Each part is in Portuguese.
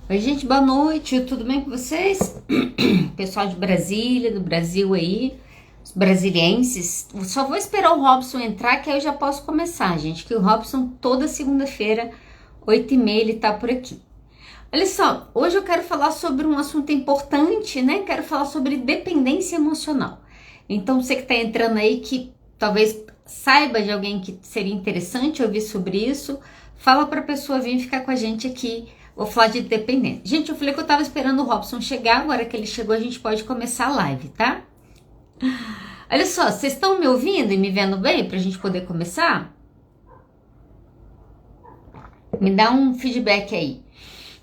Oi, gente, boa noite, tudo bem com vocês? Pessoal de Brasília, do Brasil aí, os brasilienses. Só vou esperar o Robson entrar, que aí eu já posso começar, gente. Que o Robson, toda segunda-feira, 8h30, ele tá por aqui. Olha só, hoje eu quero falar sobre um assunto importante, né? Quero falar sobre dependência emocional. Então, você que tá entrando aí, que talvez saiba de alguém que seria interessante ouvir sobre isso, fala pra pessoa vir ficar com a gente aqui. Vou falar de dependência. Gente, eu falei que eu tava esperando o Robson chegar, agora que ele chegou a gente pode começar a live, tá? Olha só, vocês estão me ouvindo e me vendo bem pra gente poder começar? Me dá um feedback aí.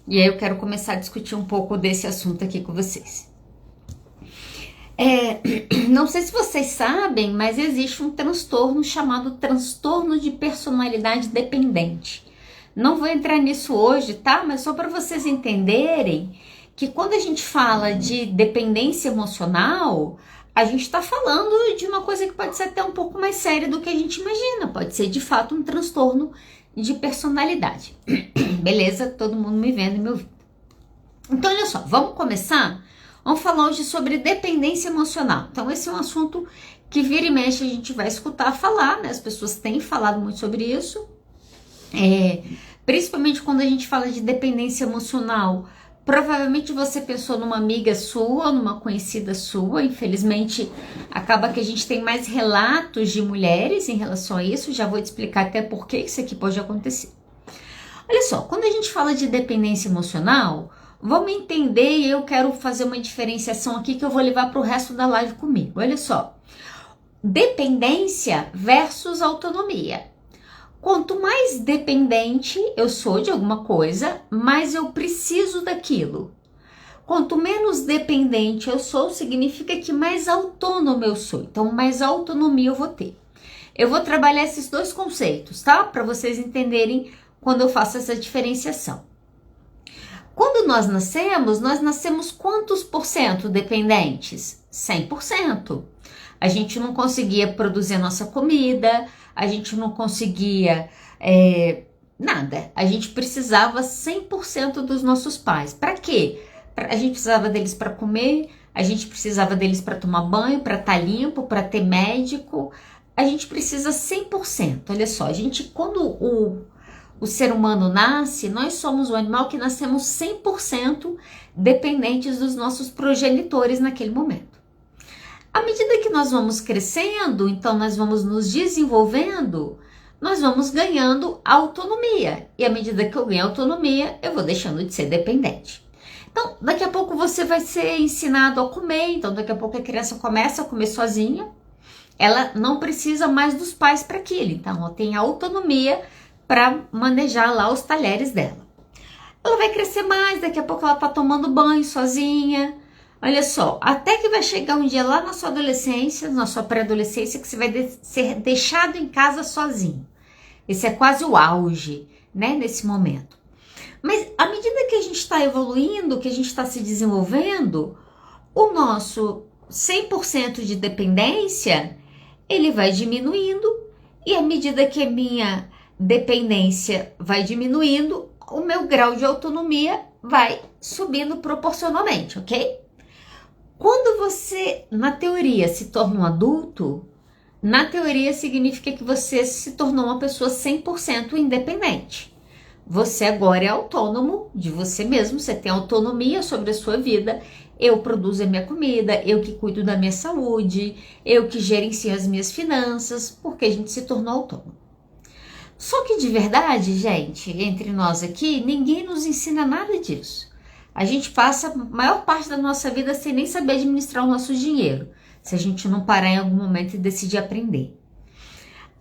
E aí eu quero começar a discutir um pouco desse assunto aqui com vocês. Não sei se vocês sabem, mas existe um transtorno chamado transtorno de personalidade dependente. Não vou entrar nisso hoje, tá? Mas só para vocês entenderem que quando a gente fala de dependência emocional, a gente está falando de uma coisa que pode ser até um pouco mais séria do que a gente imagina. Pode ser de fato um transtorno de personalidade. Beleza? Todo mundo me vendo e me ouvindo. Então, olha só, vamos começar? Vamos falar hoje sobre dependência emocional. Então, esse é um assunto que vira e mexe a gente vai escutar falar, né? As pessoas têm falado muito sobre isso. Principalmente quando a gente fala de dependência emocional, provavelmente você pensou numa amiga sua, numa conhecida sua. Infelizmente, acaba que a gente tem mais relatos de mulheres em relação a isso. Já vou te explicar até por que isso aqui pode acontecer. Olha só, quando a gente fala de dependência emocional, vamos entender, e eu quero fazer uma diferenciação aqui que eu vou levar para o resto da live comigo. Olha só, dependência versus autonomia. Quanto mais dependente eu sou de alguma coisa, mais eu preciso daquilo. Quanto menos dependente eu sou, significa que mais autônomo eu sou. Então, mais autonomia eu vou ter. Eu vou trabalhar esses dois conceitos, tá? Para vocês entenderem quando eu faço essa diferenciação. Quando nós nascemos quantos por cento dependentes? 100%. A gente não conseguia produzir a nossa comida, a gente não conseguia nada. A gente precisava 100% dos nossos pais. Para quê? A gente precisava deles para comer, a gente precisava deles para tomar banho, para estar limpo, para ter médico. A gente precisa 100%. Olha só, quando o ser humano nasce, nós somos o animal que nascemos 100% dependentes dos nossos progenitores naquele momento. À medida que nós vamos crescendo, então nós vamos nos desenvolvendo, nós vamos ganhando autonomia. E à medida que eu ganho autonomia, eu vou deixando de ser dependente. Então, daqui a pouco você vai ser ensinado a comer, então daqui a pouco a criança começa a comer sozinha, ela não precisa mais dos pais para aquilo, então ela tem autonomia para manejar lá os talheres dela. Ela vai crescer mais, daqui a pouco ela tá tomando banho sozinha. Olha só, até que vai chegar um dia lá na sua adolescência, na sua pré-adolescência, que você vai ser deixado em casa sozinho. Esse é quase o auge, né, nesse momento. Mas à medida que a gente está evoluindo, que a gente está se desenvolvendo, o nosso 100% de dependência, ele vai diminuindo, e à medida que a minha dependência vai diminuindo, o meu grau de autonomia vai subindo proporcionalmente, ok? Quando você, na teoria, se torna um adulto, na teoria significa que você se tornou uma pessoa 100% independente. Você agora é autônomo de você mesmo, você tem autonomia sobre a sua vida. Eu produzo a minha comida, eu que cuido da minha saúde, eu que gerencio as minhas finanças, porque a gente se tornou autônomo. Só que de verdade, gente, entre nós aqui, ninguém nos ensina nada disso. A gente passa a maior parte da nossa vida sem nem saber administrar o nosso dinheiro, se a gente não parar em algum momento e decidir aprender.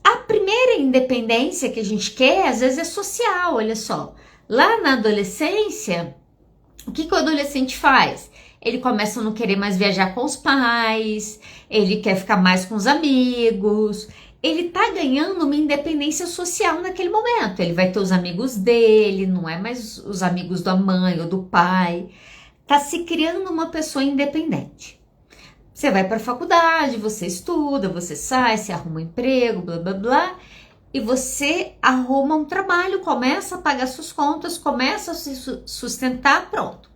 A primeira independência que a gente quer, às vezes, é social, olha só. Lá na adolescência, o que o adolescente faz? Ele começa a não querer mais viajar com os pais, ele quer ficar mais com os amigos. Ele tá ganhando uma independência social naquele momento. Ele vai ter os amigos dele, não é mais os amigos da mãe ou do pai. Tá se criando uma pessoa independente. Você vai para a faculdade, você estuda, você sai, você arruma um emprego, blá blá blá. e você arruma um trabalho, começa a pagar suas contas, começa a se sustentar, pronto.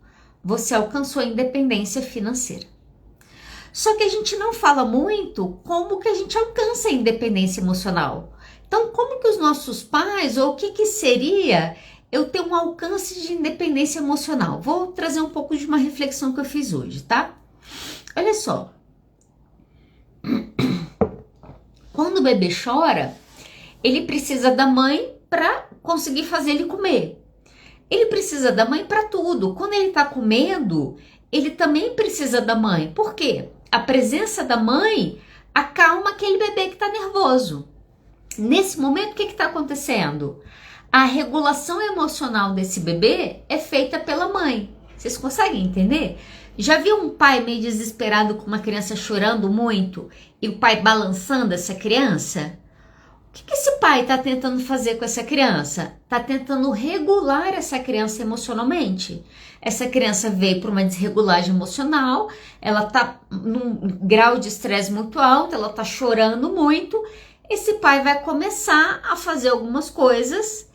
Você alcançou a independência financeira. Só que a gente não fala muito como que a gente alcança a independência emocional. Então, como que os nossos pais, ou o que que seria eu ter um alcance de independência emocional? Vou trazer um pouco de uma reflexão que eu fiz hoje, tá? Olha só. Quando o bebê chora, ele precisa da mãe para conseguir fazer ele comer. Ele precisa da mãe para tudo. Quando ele está com medo, ele também precisa da mãe. Por quê? A presença da mãe acalma aquele bebê que está nervoso. Nesse momento, o que está acontecendo? A regulação emocional desse bebê é feita pela mãe. Vocês conseguem entender? Já viu um pai meio desesperado com uma criança chorando muito e o pai balançando essa criança? O que esse pai está tentando fazer com essa criança? Está tentando regular essa criança emocionalmente. Essa criança veio por uma desregulagem emocional, ela está num grau de estresse muito alto, ela está chorando muito. Esse pai vai começar a fazer algumas coisas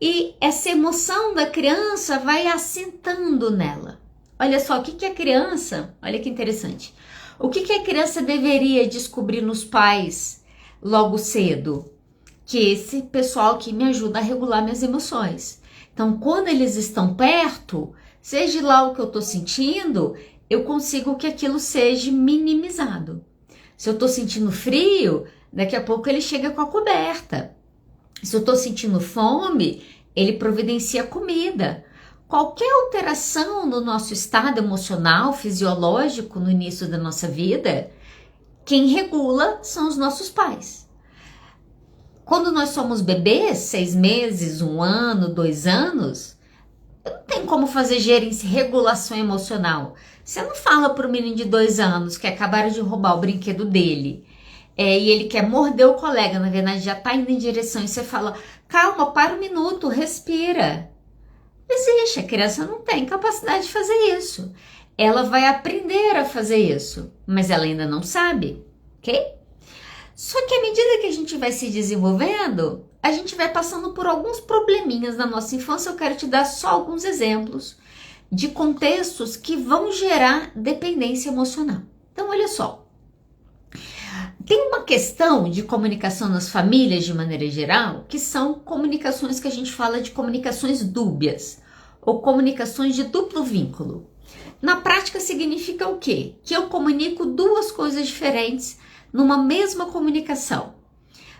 e essa emoção da criança vai assentando nela. Olha só, o que a criança, olha que interessante, o que a criança deveria descobrir nos pais logo cedo? Que esse pessoal aqui me ajuda a regular minhas emoções. Então, quando eles estão perto, seja lá o que eu estou sentindo, eu consigo que aquilo seja minimizado. Se eu estou sentindo frio, daqui a pouco ele chega com a coberta. Se eu estou sentindo fome, ele providencia comida. Qualquer alteração no nosso estado emocional, fisiológico no início da nossa vida, quem regula são os nossos pais. Quando nós somos bebês, 6 meses, 1 ano, 2 anos, não tem como fazer regulação emocional. Você não fala para o menino de 2 anos que acabaram de roubar o brinquedo dele e ele quer morder o colega, na verdade já está indo em direção, e você fala, calma, para um minuto, respira. Existe, a criança não tem capacidade de fazer isso. Ela vai aprender a fazer isso, mas ela ainda não sabe, ok? Só que à medida que a gente vai se desenvolvendo, a gente vai passando por alguns probleminhas na nossa infância. Eu quero te dar só alguns exemplos de contextos que vão gerar dependência emocional. Então, olha só. Tem uma questão de comunicação nas famílias, de maneira geral, que são comunicações que a gente fala de comunicações dúbias, ou comunicações de duplo vínculo. Na prática, significa o quê? Que eu comunico duas coisas diferentes numa mesma comunicação.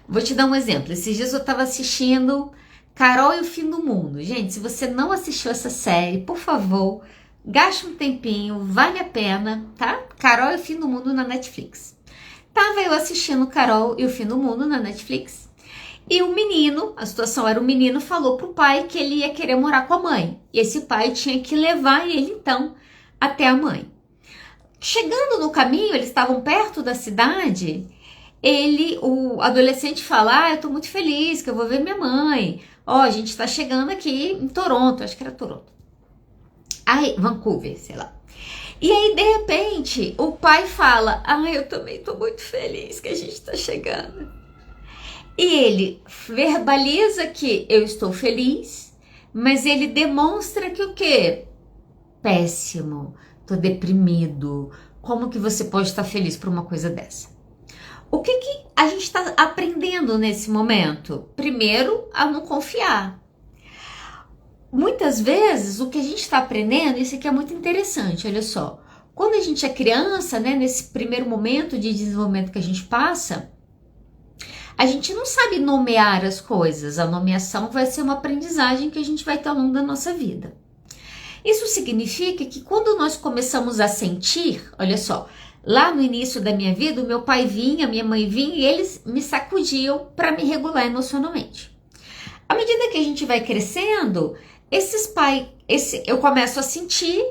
Vou te dar um exemplo. Esses dias eu estava assistindo Carol e o Fim do Mundo. Gente, se você não assistiu essa série, por favor, gaste um tempinho, vale a pena, tá? Carol e o Fim do Mundo na Netflix. Tava eu assistindo Carol e o Fim do Mundo na Netflix e o menino, a situação era o menino falou pro pai que ele ia querer morar com a mãe. E esse pai tinha que levar ele então até a mãe. Chegando no caminho, eles estavam perto da cidade, o adolescente fala, eu tô muito feliz que eu vou ver minha mãe. A gente tá chegando aqui em Toronto, acho que era Toronto. Aí, Vancouver, sei lá. E aí, de repente, o pai fala, eu também tô muito feliz que a gente tá chegando. E ele verbaliza que eu estou feliz, mas ele demonstra que o quê? Péssimo. Tô deprimido. Como que você pode estar feliz por uma coisa dessa? O que a gente está aprendendo nesse momento? Primeiro, a não confiar. Muitas vezes, o que a gente está aprendendo, isso aqui é muito interessante, olha só. Quando a gente é criança, né, nesse primeiro momento de desenvolvimento que a gente passa, a gente não sabe nomear as coisas. A nomeação vai ser uma aprendizagem que a gente vai ter ao longo da nossa vida. Isso significa que quando nós começamos a sentir, olha só, lá no início da minha vida, o meu pai vinha, minha mãe vinha e eles me sacudiam para me regular emocionalmente. À medida que a gente vai crescendo, eu começo a sentir,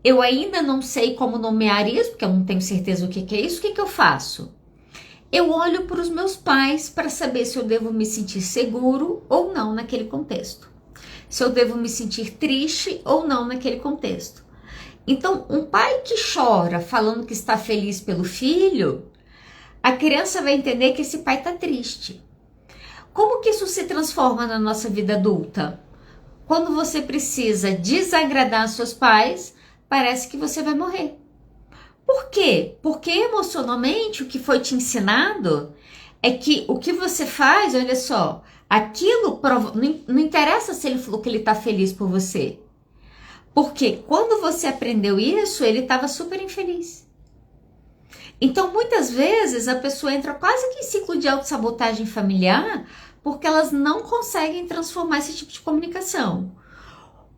eu ainda não sei como nomear isso, porque eu não tenho certeza o que é isso, o que eu faço? Eu olho para os meus pais para saber se eu devo me sentir seguro ou não naquele contexto. Se eu devo me sentir triste ou não naquele contexto. Então, um pai que chora falando que está feliz pelo filho, a criança vai entender que esse pai está triste. Como que isso se transforma na nossa vida adulta? Quando você precisa desagradar seus pais, parece que você vai morrer. Por quê? Porque emocionalmente o que foi te ensinado é que o que você faz, olha só, aquilo não interessa se ele falou que ele está feliz por você. Porque quando você aprendeu isso, ele estava super infeliz. Então, muitas vezes, a pessoa entra quase que em ciclo de autossabotagem familiar porque elas não conseguem transformar esse tipo de comunicação.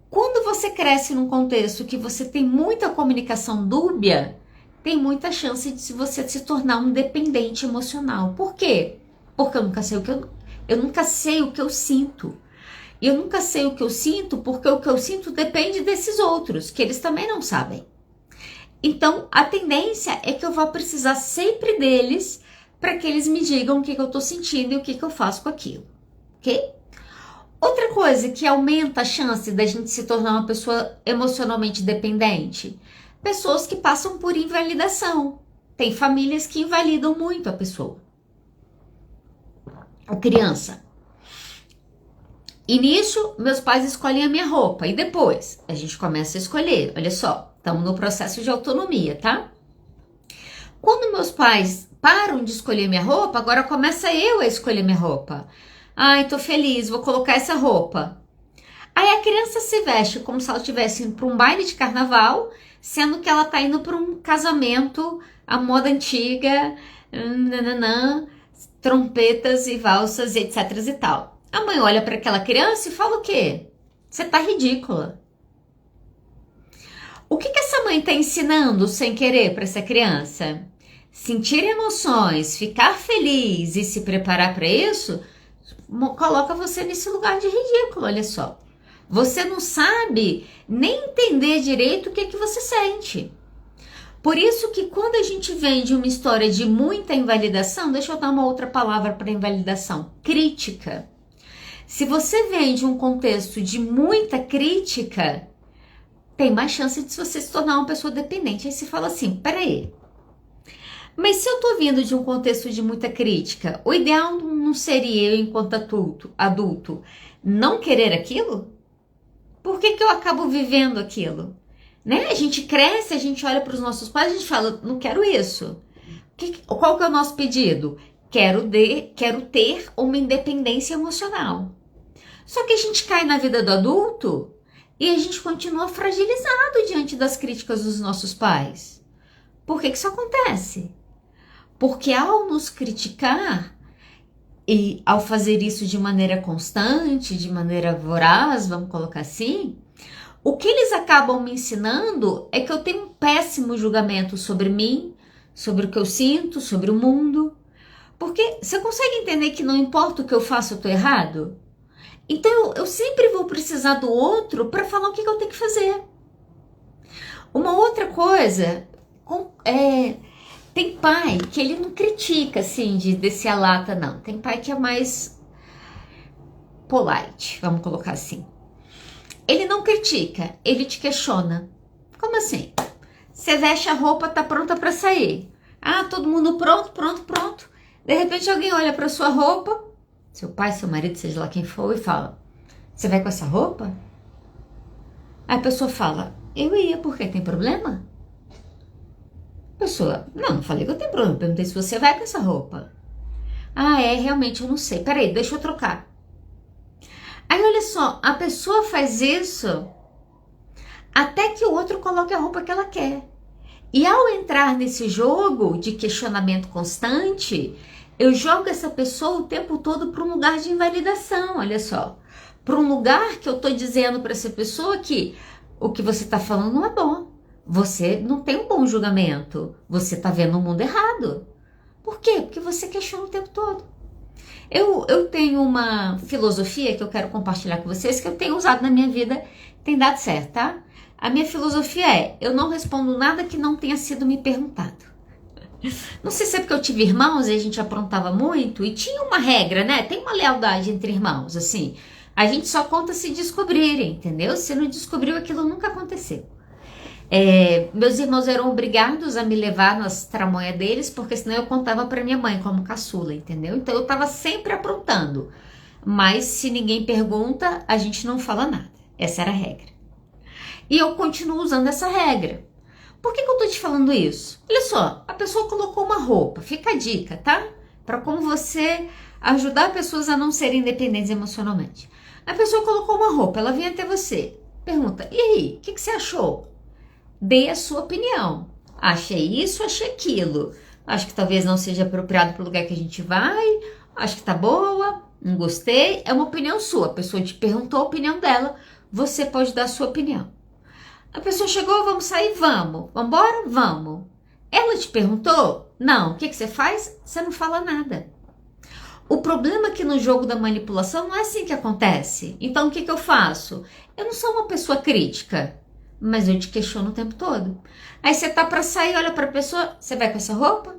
Quando você cresce num contexto que você tem muita comunicação dúbia, tem muita chance de você se tornar um dependente emocional. Por quê? Porque eu nunca sei o que eu sinto. E eu nunca sei o que eu sinto porque o que eu sinto depende desses outros, que eles também não sabem. Então, a tendência é que eu vou precisar sempre deles para que eles me digam o que eu estou sentindo e o que eu faço com aquilo, ok? Outra coisa que aumenta a chance da gente se tornar uma pessoa emocionalmente dependente, pessoas que passam por invalidação. Tem famílias que invalidam muito a pessoa. A criança. Início, meus pais escolhem a minha roupa e depois a gente começa a escolher. Olha só, estamos no processo de autonomia, tá? Quando meus pais param de escolher minha roupa, agora começa eu a escolher minha roupa. Ai, tô feliz, vou colocar essa roupa. Aí a criança se veste como se ela estivesse indo para um baile de carnaval, sendo que ela tá indo para um casamento à moda antiga, nananã, trompetas e valsas, etc e tal. A mãe olha para aquela criança e fala o quê? Você tá ridícula. O que essa mãe tá ensinando sem querer para essa criança? Sentir emoções, ficar feliz e se preparar para isso, coloca você nesse lugar de ridículo, olha só. Você não sabe nem entender direito o que você sente. Por isso que quando a gente vem de uma história de muita invalidação, deixa eu dar uma outra palavra para invalidação, crítica. Se você vem de um contexto de muita crítica, tem mais chance de você se tornar uma pessoa dependente. Aí você fala assim, peraí, mas se eu tô vindo de um contexto de muita crítica, o ideal não seria eu, enquanto adulto, não querer aquilo? Por que eu acabo vivendo aquilo? Né? A gente cresce, a gente olha para os nossos pais, a gente fala, não quero isso. Qual que é o nosso pedido? Quero ter uma independência emocional. Só que a gente cai na vida do adulto e a gente continua fragilizado diante das críticas dos nossos pais. Por que isso acontece? Porque ao nos criticar e ao fazer isso de maneira constante, de maneira voraz, vamos colocar assim, o que eles acabam me ensinando é que eu tenho um péssimo julgamento sobre mim, sobre o que eu sinto, sobre o mundo. Porque você consegue entender que não importa o que eu faço, eu tô errado? Então eu sempre vou precisar do outro para falar o que eu tenho que fazer. Uma outra coisa tem pai que ele não critica assim de descer a lata, não. Tem pai que é mais polite, vamos colocar assim. Ele não critica, ele te questiona. Como assim? Você veste a roupa, tá pronta para sair. Ah, todo mundo pronto. De repente alguém olha para sua roupa, seu pai, seu marido, seja lá quem for, e fala, você vai com essa roupa? Aí a pessoa fala, eu ia, porque tem problema? A pessoa, não falei que eu tenho problema, perguntei se você vai com essa roupa. Ah, realmente eu não sei, peraí, deixa eu trocar. Aí olha só, a pessoa faz isso até que o outro coloque a roupa que ela quer. E ao entrar nesse jogo de questionamento constante, eu jogo essa pessoa o tempo todo para um lugar de invalidação, olha só. Para um lugar que eu estou dizendo para essa pessoa que o que você está falando não é bom. Você não tem um bom julgamento. Você está vendo o mundo errado. Por quê? Porque você questiona o tempo todo. Eu tenho uma filosofia que eu quero compartilhar com vocês, que eu tenho usado na minha vida, tem dado certo, tá? A minha filosofia é, eu não respondo nada que não tenha sido me perguntado. Não sei se é porque eu tive irmãos e a gente aprontava muito, e tinha uma regra, né? Tem uma lealdade entre irmãos, assim. A gente só conta se descobrirem, entendeu? Se não descobriu, aquilo nunca aconteceu. Meus irmãos eram obrigados a me levar nas tramonhas deles, porque senão eu contava para minha mãe como caçula, entendeu? Então eu tava sempre aprontando. Mas se ninguém pergunta, a gente não fala nada. Essa era a regra. E eu continuo usando essa regra. Por que eu tô te falando isso? Olha só, a pessoa colocou uma roupa. Fica a dica, tá? Para como você ajudar pessoas a não serem independentes emocionalmente. A pessoa colocou uma roupa, ela vem até você. Pergunta, e aí, o que você achou? Dê a sua opinião. Achei isso, achei aquilo. Acho que talvez não seja apropriado para o lugar que a gente vai. Acho que tá boa, não gostei. É uma opinião sua. A pessoa te perguntou a opinião dela. Você pode dar a sua opinião. A pessoa chegou, vamos sair? Vamos. Vamos embora? Vamos. Ela te perguntou? Não. O que você faz? Você não fala nada. O problema é que no jogo da manipulação não é assim que acontece. Então o que eu faço? Eu não sou uma pessoa crítica, mas eu te questiono o tempo todo. Aí você tá pra sair, olha pra pessoa, você vai com essa roupa?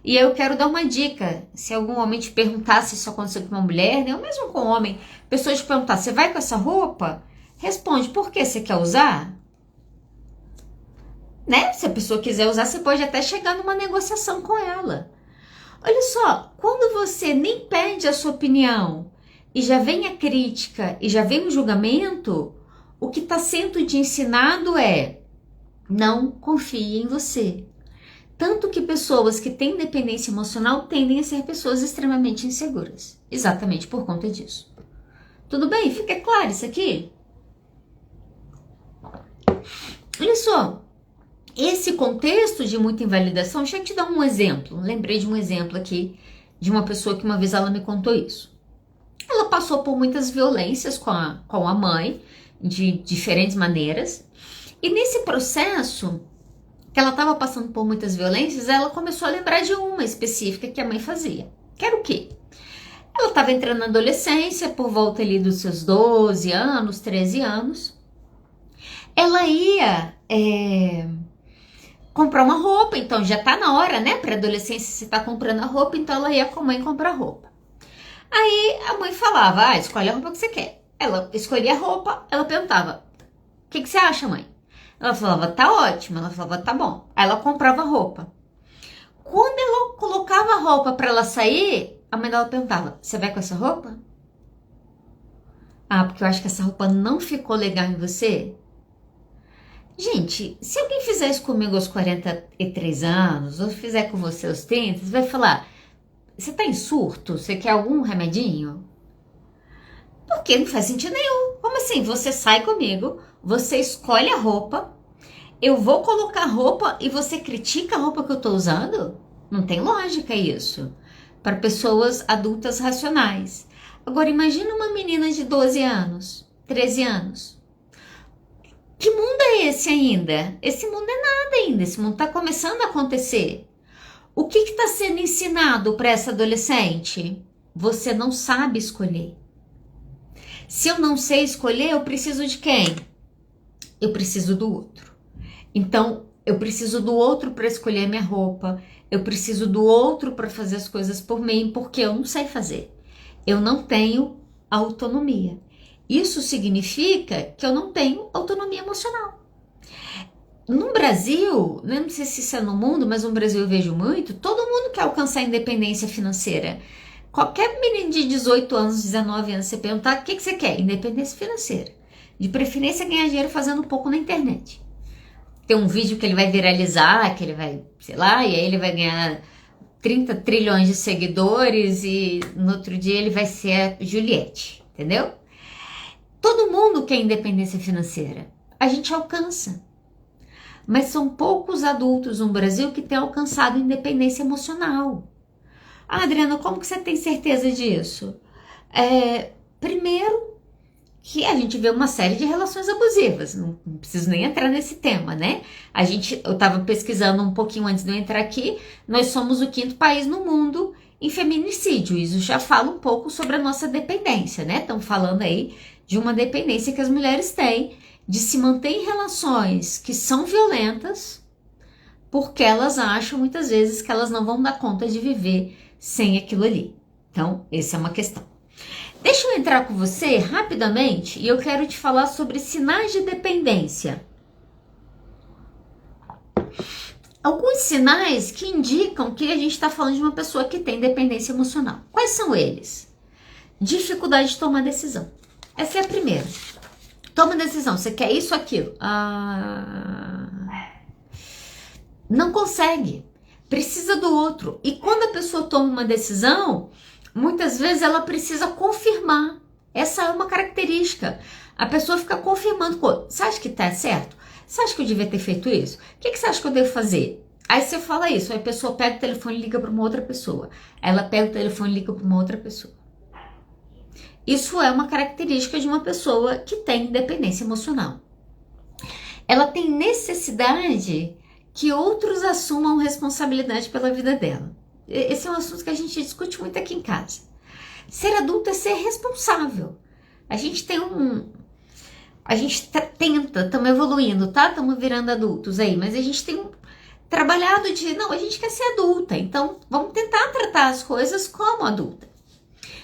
E eu quero dar uma dica. Se algum homem te perguntar se isso aconteceu com uma mulher, né? Ou mesmo com um homem, pessoa te perguntar, você vai com essa roupa? Responde, por que você quer usar? Né? Se a pessoa quiser usar, você pode até chegar numa negociação com ela. Olha só, quando você nem pede a sua opinião e já vem a crítica e já vem o julgamento, o que está sendo te ensinado é não confie em você. Tanto que pessoas que têm dependência emocional tendem a ser pessoas extremamente inseguras. Exatamente por conta disso. Tudo bem? Fica claro isso aqui? Olha só. Esse contexto de muita invalidação, deixa eu te dar um exemplo. Lembrei de um exemplo aqui de uma pessoa que uma vez ela me contou isso. Ela passou por muitas violências com a mãe, de diferentes maneiras. E nesse processo, que ela estava passando por muitas violências, ela começou a lembrar de uma específica que a mãe fazia. Que era o quê? Ela estava entrando na adolescência, por volta ali dos seus 12 anos, 13 anos. Ela ia comprar uma roupa, então já tá na hora, né? Para adolescência você tá comprando a roupa, então ela ia com a mãe comprar roupa. Aí a mãe falava, escolhe a roupa que você quer. Ela escolhia a roupa, ela perguntava, o que você acha, mãe? Ela falava, tá ótimo. Ela falava, tá bom. Aí ela comprava a roupa. Quando ela colocava a roupa para ela sair, a mãe dela perguntava, você vai com essa roupa? Ah, porque eu acho que essa roupa não ficou legal em você. Gente, se alguém fizer isso comigo aos 43 anos, ou fizer com você aos 30, você vai falar, você tá em surto? Você quer algum remedinho? Porque não faz sentido nenhum. Como assim? Você sai comigo, você escolhe a roupa, eu vou colocar a roupa e você critica a roupa que eu tô usando? Não tem lógica isso. Para pessoas adultas racionais. Agora imagina uma menina de 12 anos, 13 anos. Que mundo é esse ainda? Esse mundo é nada ainda, esse mundo está começando a acontecer. O que está sendo ensinado para essa adolescente? Você não sabe escolher. Se eu não sei escolher, eu preciso de quem? Eu preciso do outro. Então, eu preciso do outro para escolher minha roupa, eu preciso do outro para fazer as coisas por mim, porque eu não sei fazer. Eu não tenho autonomia. Isso significa que eu não tenho autonomia emocional. No Brasil, não sei se isso é no mundo, mas no Brasil eu vejo muito, todo mundo quer alcançar a independência financeira. Qualquer menino de 18 anos, 19 anos, você perguntar, o que você quer? Independência financeira. De preferência ganhar dinheiro fazendo um pouco na internet. Tem um vídeo que ele vai viralizar, que ele vai, sei lá, e aí ele vai ganhar 30 trilhões de seguidores e no outro dia ele vai ser a Juliette, entendeu? Todo mundo quer independência financeira. A gente alcança. Mas são poucos adultos no Brasil que têm alcançado independência emocional. Ah, Adriana, como que você tem certeza disso? Primeiro, que a gente vê uma série de relações abusivas. Não preciso nem entrar nesse tema, né? Eu estava pesquisando um pouquinho antes de eu entrar aqui. Nós somos o 5º país no mundo em feminicídio. Isso já fala um pouco sobre a nossa dependência, né? Estão falando aí de uma dependência que as mulheres têm de se manter em relações que são violentas, porque elas acham muitas vezes que elas não vão dar conta de viver sem aquilo ali. Então, essa é uma questão. Deixa eu entrar com você rapidamente e eu quero te falar sobre sinais de dependência. Alguns sinais que indicam que a gente está falando de uma pessoa que tem dependência emocional. Quais são eles? Dificuldade de tomar decisão. Essa é a primeira. Toma decisão, você quer isso ou aquilo? Não consegue. Precisa do outro. E quando a pessoa toma uma decisão, muitas vezes ela precisa confirmar. Essa é uma característica. A pessoa fica confirmando. Você acha que tá certo? Você acha que eu devia ter feito isso? O que você acha que eu devo fazer? Aí você fala isso, aí a pessoa pega o telefone e liga para uma outra pessoa. Ela pega o telefone e liga para uma outra pessoa. Isso é uma característica de uma pessoa que tem dependência emocional. Ela tem necessidade que outros assumam responsabilidade pela vida dela. Esse é um assunto que a gente discute muito aqui em casa. Ser adulto é ser responsável. A gente tem tenta, estamos evoluindo, tá? Estamos virando adultos aí, mas a gente tem trabalhado a gente quer ser adulta, então vamos tentar tratar as coisas como adulta.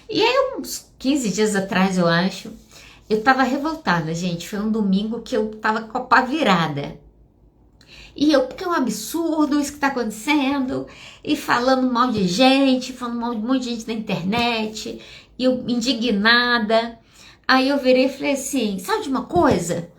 E aí, uns 15 dias atrás, eu acho, eu tava revoltada, gente. Foi um domingo que eu tava com a pá virada. Porque é um absurdo isso que tá acontecendo, e falando mal de gente, falando mal de um monte de gente na internet, e eu indignada. Aí eu virei e falei assim, sabe de uma coisa?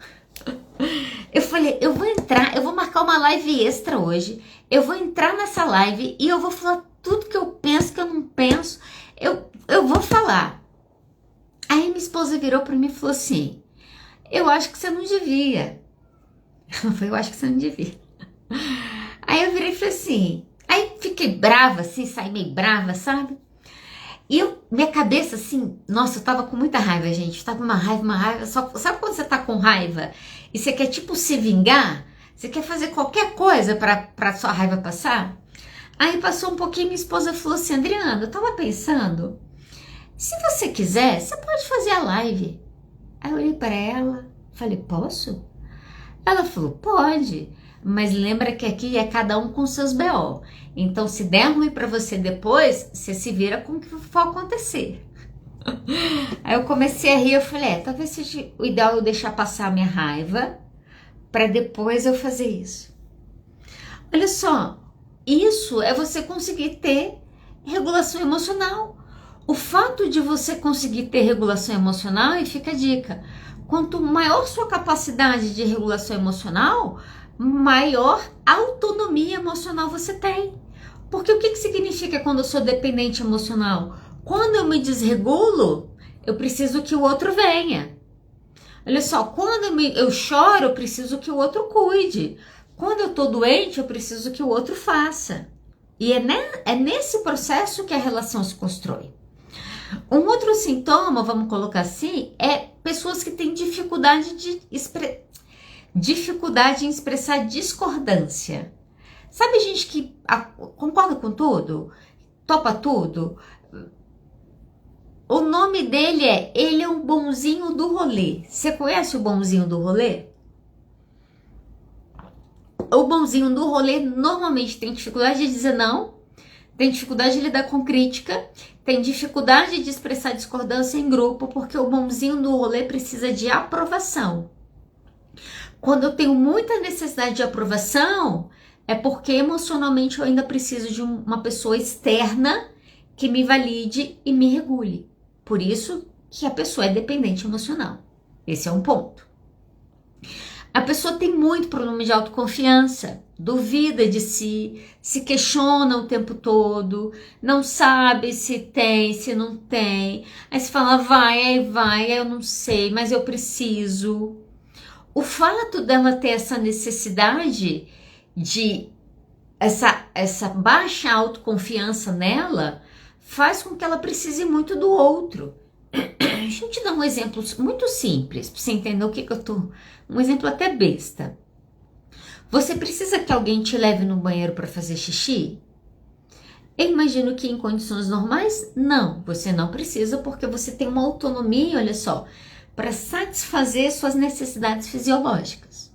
Eu falei, eu vou marcar uma live extra hoje, eu vou entrar nessa live e eu vou falar tudo que eu penso, que eu não penso, eu vou falar. Aí minha esposa virou pra mim e falou assim, eu acho que você não devia. Eu acho que você não devia. Aí eu virei e falei assim, aí fiquei brava assim, saí meio brava, sabe? E minha cabeça assim, nossa, eu tava com muita raiva, gente, eu tava com uma raiva, sabe quando você tá com raiva e você quer tipo se vingar? Você quer fazer qualquer coisa pra sua raiva passar? Aí passou um pouquinho, minha esposa falou assim, Adriana, eu tava pensando, se você quiser, você pode fazer a live. Aí eu olhei pra ela, falei, posso? Ela falou, pode, mas lembra que aqui é cada um com seus BO. Então, se der ruim pra você depois, você se vira com o que for acontecer. Aí eu comecei a rir, eu falei, talvez seja o ideal eu deixar passar a minha raiva pra depois eu fazer isso. Olha só, isso é você conseguir ter regulação emocional. O fato de você conseguir ter regulação emocional, e fica a dica, quanto maior sua capacidade de regulação emocional, maior autonomia emocional você tem. Porque o que significa quando eu sou dependente emocional? Quando eu me desregulo, eu preciso que o outro venha. Olha só, quando eu choro, eu preciso que o outro cuide. Quando eu tô doente, eu preciso que o outro faça. E é nesse processo que a relação se constrói. Um outro sintoma, vamos colocar assim, é pessoas que têm dificuldade em expressar discordância. Sabe gente que concorda com tudo? Topa tudo? O nome dele ele é um bonzinho do rolê. Você conhece o bonzinho do rolê? O bonzinho do rolê normalmente tem dificuldade de dizer não, tem dificuldade de lidar com crítica, tem dificuldade de expressar discordância em grupo, porque o bonzinho do rolê precisa de aprovação. Quando eu tenho muita necessidade de aprovação, é porque emocionalmente eu ainda preciso de uma pessoa externa que me valide e me regule. Por isso que a pessoa é dependente emocional. Esse é um ponto. A pessoa tem muito problema de autoconfiança, duvida de si, se questiona o tempo todo, não sabe se tem, se não tem. Aí se fala, vai, eu não sei, mas eu preciso. O fato dela ter essa necessidade de essa baixa autoconfiança nela faz com que ela precise muito do outro. Deixa eu te dar um exemplo muito simples para você entender o que eu tô. Um exemplo até besta. Você precisa que alguém te leve no banheiro para fazer xixi? Eu imagino que em condições normais, não. Você não precisa porque você tem uma autonomia, olha só, para satisfazer suas necessidades fisiológicas.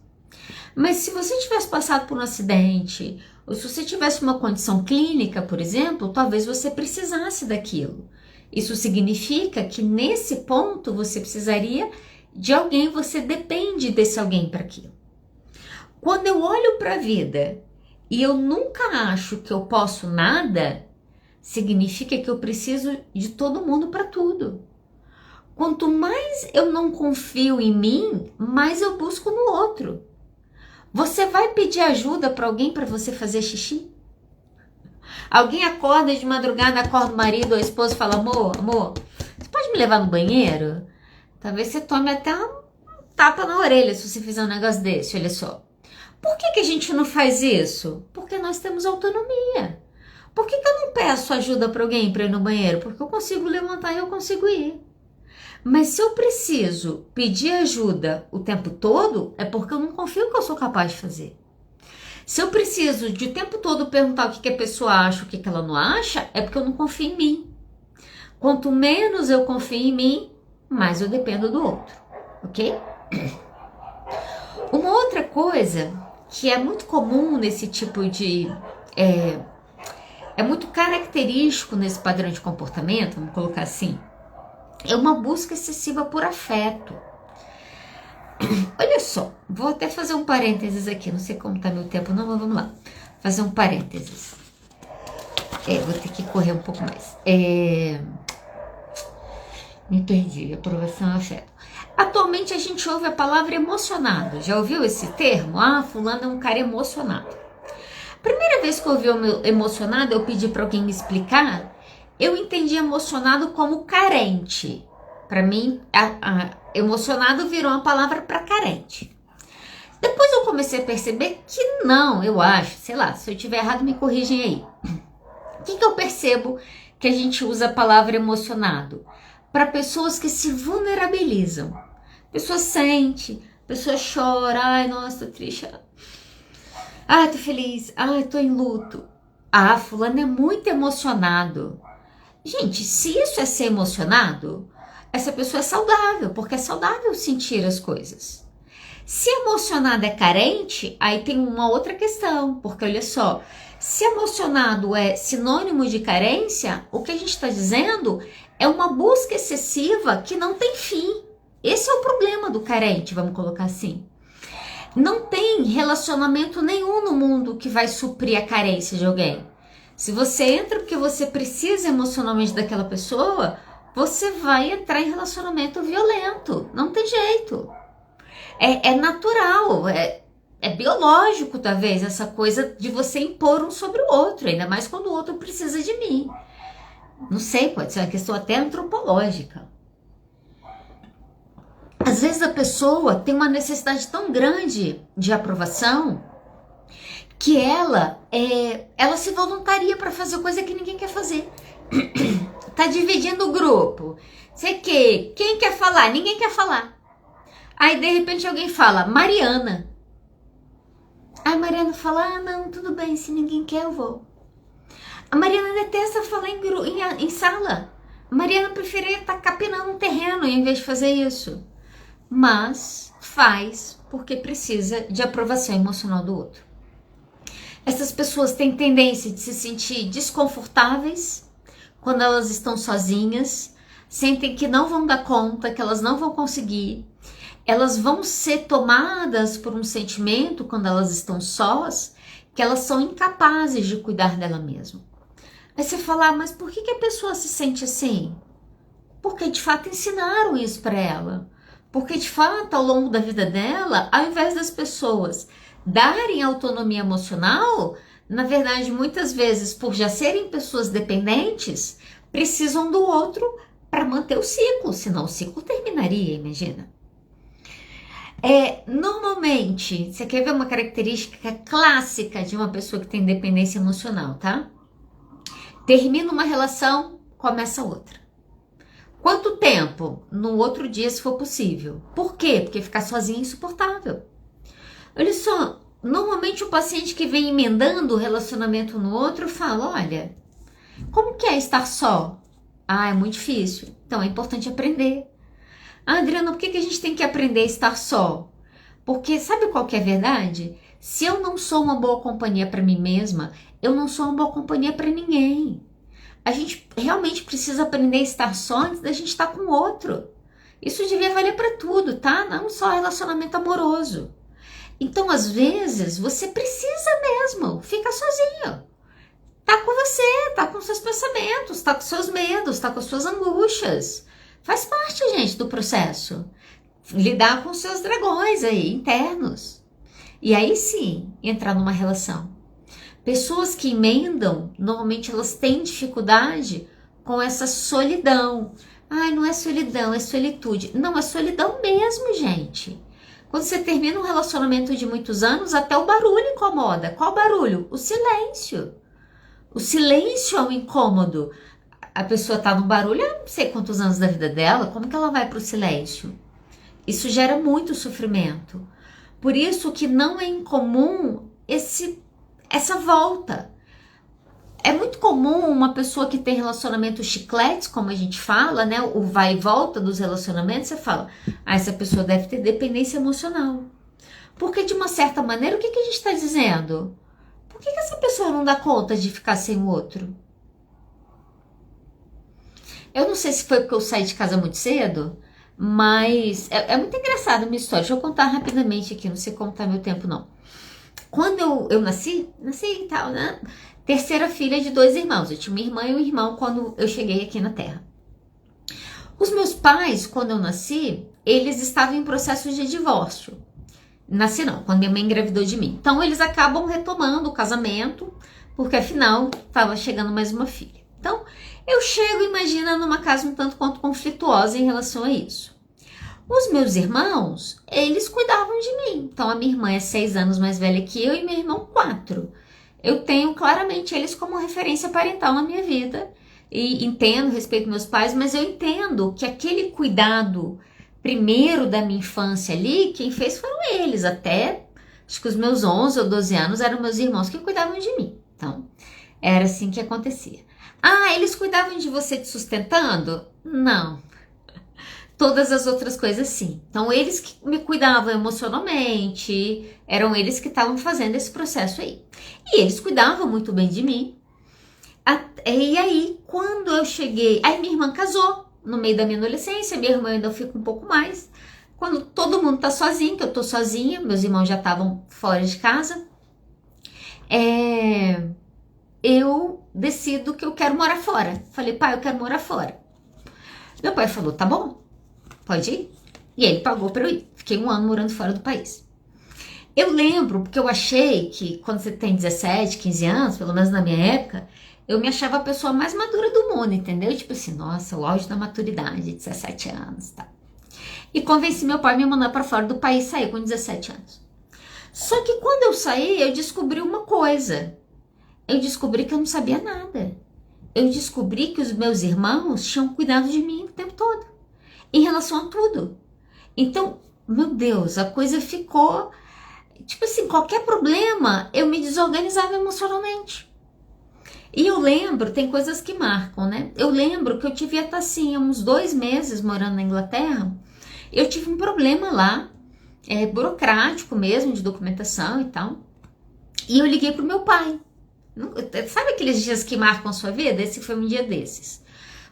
Mas se você tivesse passado por um acidente, ou se você tivesse uma condição clínica, por exemplo, talvez você precisasse daquilo. Isso significa que nesse ponto você precisaria de alguém, você depende desse alguém para aquilo. Quando eu olho para a vida e eu nunca acho que eu posso nada, significa que eu preciso de todo mundo para tudo. Quanto mais eu não confio em mim, mais eu busco no outro. Você vai pedir ajuda para alguém para você fazer xixi? Alguém acorda de madrugada, acorda o marido ou a esposa e fala: amor, você pode me levar no banheiro? Talvez você tome até um tapa na orelha se você fizer um negócio desse, olha só. Por que a gente não faz isso? Porque nós temos autonomia. Por que eu não peço ajuda para alguém para ir no banheiro? Porque eu consigo levantar e eu consigo ir. Mas se eu preciso pedir ajuda o tempo todo, é porque eu não confio que eu sou capaz de fazer. Se eu preciso de o tempo todo perguntar o que a pessoa acha, o que ela não acha, é porque eu não confio em mim. Quanto menos eu confio em mim, mais eu dependo do outro, ok? Uma outra coisa que é muito comum nesse tipo de... É muito característico nesse padrão de comportamento, vamos colocar assim, é uma busca excessiva por afeto. Olha só, vou até fazer um parênteses aqui, não sei como tá meu tempo não, mas vamos lá. Fazer um parênteses. Vou ter que correr um pouco mais. Me perdi, aprovação e afeto. Atualmente a gente ouve a palavra emocionado. Já ouviu esse termo? Ah, fulano é um cara emocionado. Primeira vez que eu ouvi o emocionado, eu pedi para alguém me explicar, eu entendi emocionado como carente. Para mim, emocionado virou uma palavra para carente. Depois eu comecei a perceber que não, eu acho, sei lá, se eu tiver errado me corrigem aí. O que eu percebo que a gente usa a palavra emocionado? Para pessoas que se vulnerabilizam. Pessoa sente, pessoa chora, ai nossa, tô triste, ai tô feliz, ai tô em luto. Ah, fulano é muito emocionado. Gente, se isso é ser emocionado, essa pessoa é saudável, porque é saudável sentir as coisas. Se emocionado é carente, aí tem uma outra questão, porque olha só, se emocionado é sinônimo de carência, o que a gente está dizendo é uma busca excessiva que não tem fim. Esse é o problema do carente, vamos colocar assim. Não tem relacionamento nenhum no mundo que vai suprir a carência de alguém. Se você entra porque você precisa emocionalmente daquela pessoa, você vai entrar em relacionamento violento. Não tem jeito. É natural, é biológico talvez essa coisa de você impor um sobre o outro, ainda mais quando o outro precisa de mim. Não sei, pode ser uma questão até antropológica. Às vezes a pessoa tem uma necessidade tão grande de aprovação que ela se voluntaria para fazer coisa que ninguém quer fazer. Tá dividindo o grupo. Sei que quem quer falar? Ninguém quer falar. Aí de repente alguém fala, Mariana. Aí Mariana fala, ah não, tudo bem, se ninguém quer eu vou. A Mariana detesta falar em sala. A Mariana preferia estar capinando um terreno em vez de fazer isso. Mas faz porque precisa de aprovação emocional do outro. Essas pessoas têm tendência de se sentir desconfortáveis quando elas estão sozinhas, sentem que não vão dar conta, que elas não vão conseguir. Elas vão ser tomadas por um sentimento quando elas estão sós, que elas são incapazes de cuidar dela mesma. Aí você fala, mas por que a pessoa se sente assim? Porque de fato ensinaram isso para ela. Porque de fato ao longo da vida dela, ao invés das pessoas darem autonomia emocional, na verdade muitas vezes por já serem pessoas dependentes, precisam do outro para manter o ciclo, senão o ciclo terminaria, imagina. Normalmente, você quer ver uma característica clássica de uma pessoa que tem dependência emocional, tá? Termina uma relação, começa outra. Quanto tempo? No outro dia, se for possível. Por quê? Porque ficar sozinho é insuportável. Olha só, normalmente o paciente que vem emendando o relacionamento no outro fala, olha, como que é estar só? Ah, é muito difícil. Então é importante aprender. Ah, Adriana, por que a gente tem que aprender a estar só? Porque sabe qual que é a verdade? Se eu não sou uma boa companhia para mim mesma, eu não sou uma boa companhia para ninguém. A gente realmente precisa aprender a estar só antes da gente estar com o outro. Isso devia valer para tudo, tá? Não só relacionamento amoroso. Então, às vezes, você precisa mesmo ficar sozinho. tá com você, tá com seus pensamentos, tá com seus medos, tá com suas angústias. Faz parte, gente, do processo. Lidar com seus dragões aí, internos. E aí sim, entrar numa relação. Pessoas que emendam, normalmente elas têm dificuldade com essa solidão. Ai, não é solidão, é solitude. Não, é solidão mesmo, gente. Quando você termina um relacionamento de muitos anos, até o barulho incomoda. Qual barulho? O silêncio. O silêncio é um incômodo. A pessoa tá no barulho há não sei quantos anos da vida dela, como que ela vai pro silêncio? Isso gera muito sofrimento. Por isso que não é incomum essa volta. É muito comum uma pessoa que tem relacionamentos chicletes, como a gente fala, né? O vai e volta dos relacionamentos, você fala, essa pessoa deve ter dependência emocional. Porque de uma certa maneira, o que a gente está dizendo? Por que essa pessoa não dá conta de ficar sem o outro? Eu não sei se foi porque eu saí de casa muito cedo, mas é muito engraçada a minha história. Deixa eu contar rapidamente aqui, não sei contar meu tempo não. Quando eu nasci e tal, né? Terceira filha de 2 irmãos. Eu tinha uma irmã e um irmão quando eu cheguei aqui na Terra. Os meus pais, quando eu nasci, eles estavam em processo de divórcio. Nasci não, quando minha mãe engravidou de mim. Então eles acabam retomando o casamento, porque afinal estava chegando mais uma filha. Então eu chego, imagina, numa casa um tanto quanto conflituosa em relação a isso. Os meus irmãos, eles cuidavam de mim. Então a minha irmã é 6 anos mais velha que eu e meu irmão 4. Eu tenho claramente eles como referência parental na minha vida. E entendo, respeito meus pais, mas eu entendo que aquele cuidado primeiro da minha infância ali, quem fez foram eles. Até, acho que os meus 11 ou 12 anos eram meus irmãos que cuidavam de mim. Então, era assim que acontecia. Ah, eles cuidavam de você te sustentando? Não. Todas as outras coisas sim. Então, eles que me cuidavam emocionalmente, eram eles que estavam fazendo esse processo aí. E eles cuidavam muito bem de mim. E aí, quando eu cheguei... Aí minha irmã casou no meio da minha adolescência, minha irmã ainda fica um pouco mais. Quando todo mundo tá sozinho, que eu tô sozinha, meus irmãos já estavam fora de casa, eu decido que eu quero morar fora. Falei, pai, eu quero morar fora. Meu pai falou, tá bom, pode ir. E ele pagou pra eu ir. Fiquei 1 ano morando fora do país. Eu lembro, porque eu achei que quando você tem 17, 15 anos, pelo menos na minha época, eu me achava a pessoa mais madura do mundo, entendeu? Tipo assim, nossa, o auge da maturidade, 17 anos, tá? E convenci meu pai a me mandar pra fora do país, sair com 17 anos. Só que quando eu saí, eu descobri uma coisa. Eu descobri que eu não sabia nada. Eu descobri que os meus irmãos tinham cuidado de mim o tempo todo, em relação a tudo. Então, meu Deus, a coisa ficou... Tipo assim, qualquer problema, eu me desorganizava emocionalmente. E eu lembro, tem coisas que marcam, né? Eu lembro que eu tive até assim, uns 2 meses morando na Inglaterra, eu tive um problema lá, burocrático mesmo, de documentação e tal. E eu liguei pro meu pai. Sabe aqueles dias que marcam a sua vida? Esse foi um dia desses.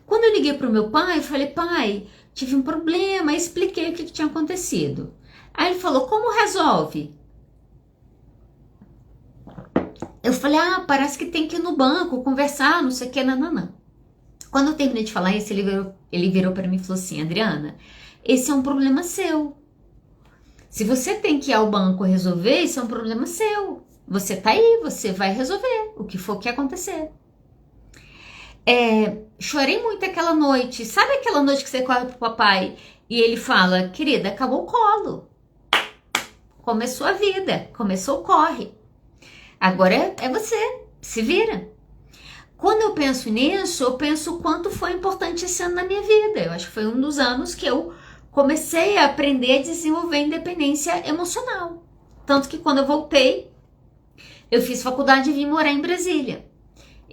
Quando eu liguei pro meu pai, eu falei, pai, tive um problema, expliquei o que tinha acontecido. Aí ele falou, como resolve? Eu falei, parece que tem que ir no banco, conversar, não sei o que, não. Quando eu terminei de falar isso, ele virou para mim e falou assim, Adriana, esse é um problema seu. Se você tem que ir ao banco resolver, isso é um problema seu. Você tá aí, você vai resolver o que for que acontecer. Chorei muito aquela noite. Sabe aquela noite que você corre pro papai e ele fala, querida, acabou o colo. Começou a vida, começou o corre. Agora é você, se vira. Quando eu penso nisso, eu penso o quanto foi importante esse ano na minha vida. Eu acho que foi um dos anos que eu comecei a aprender a desenvolver independência emocional. Tanto que quando eu voltei, eu fiz faculdade e vim morar em Brasília.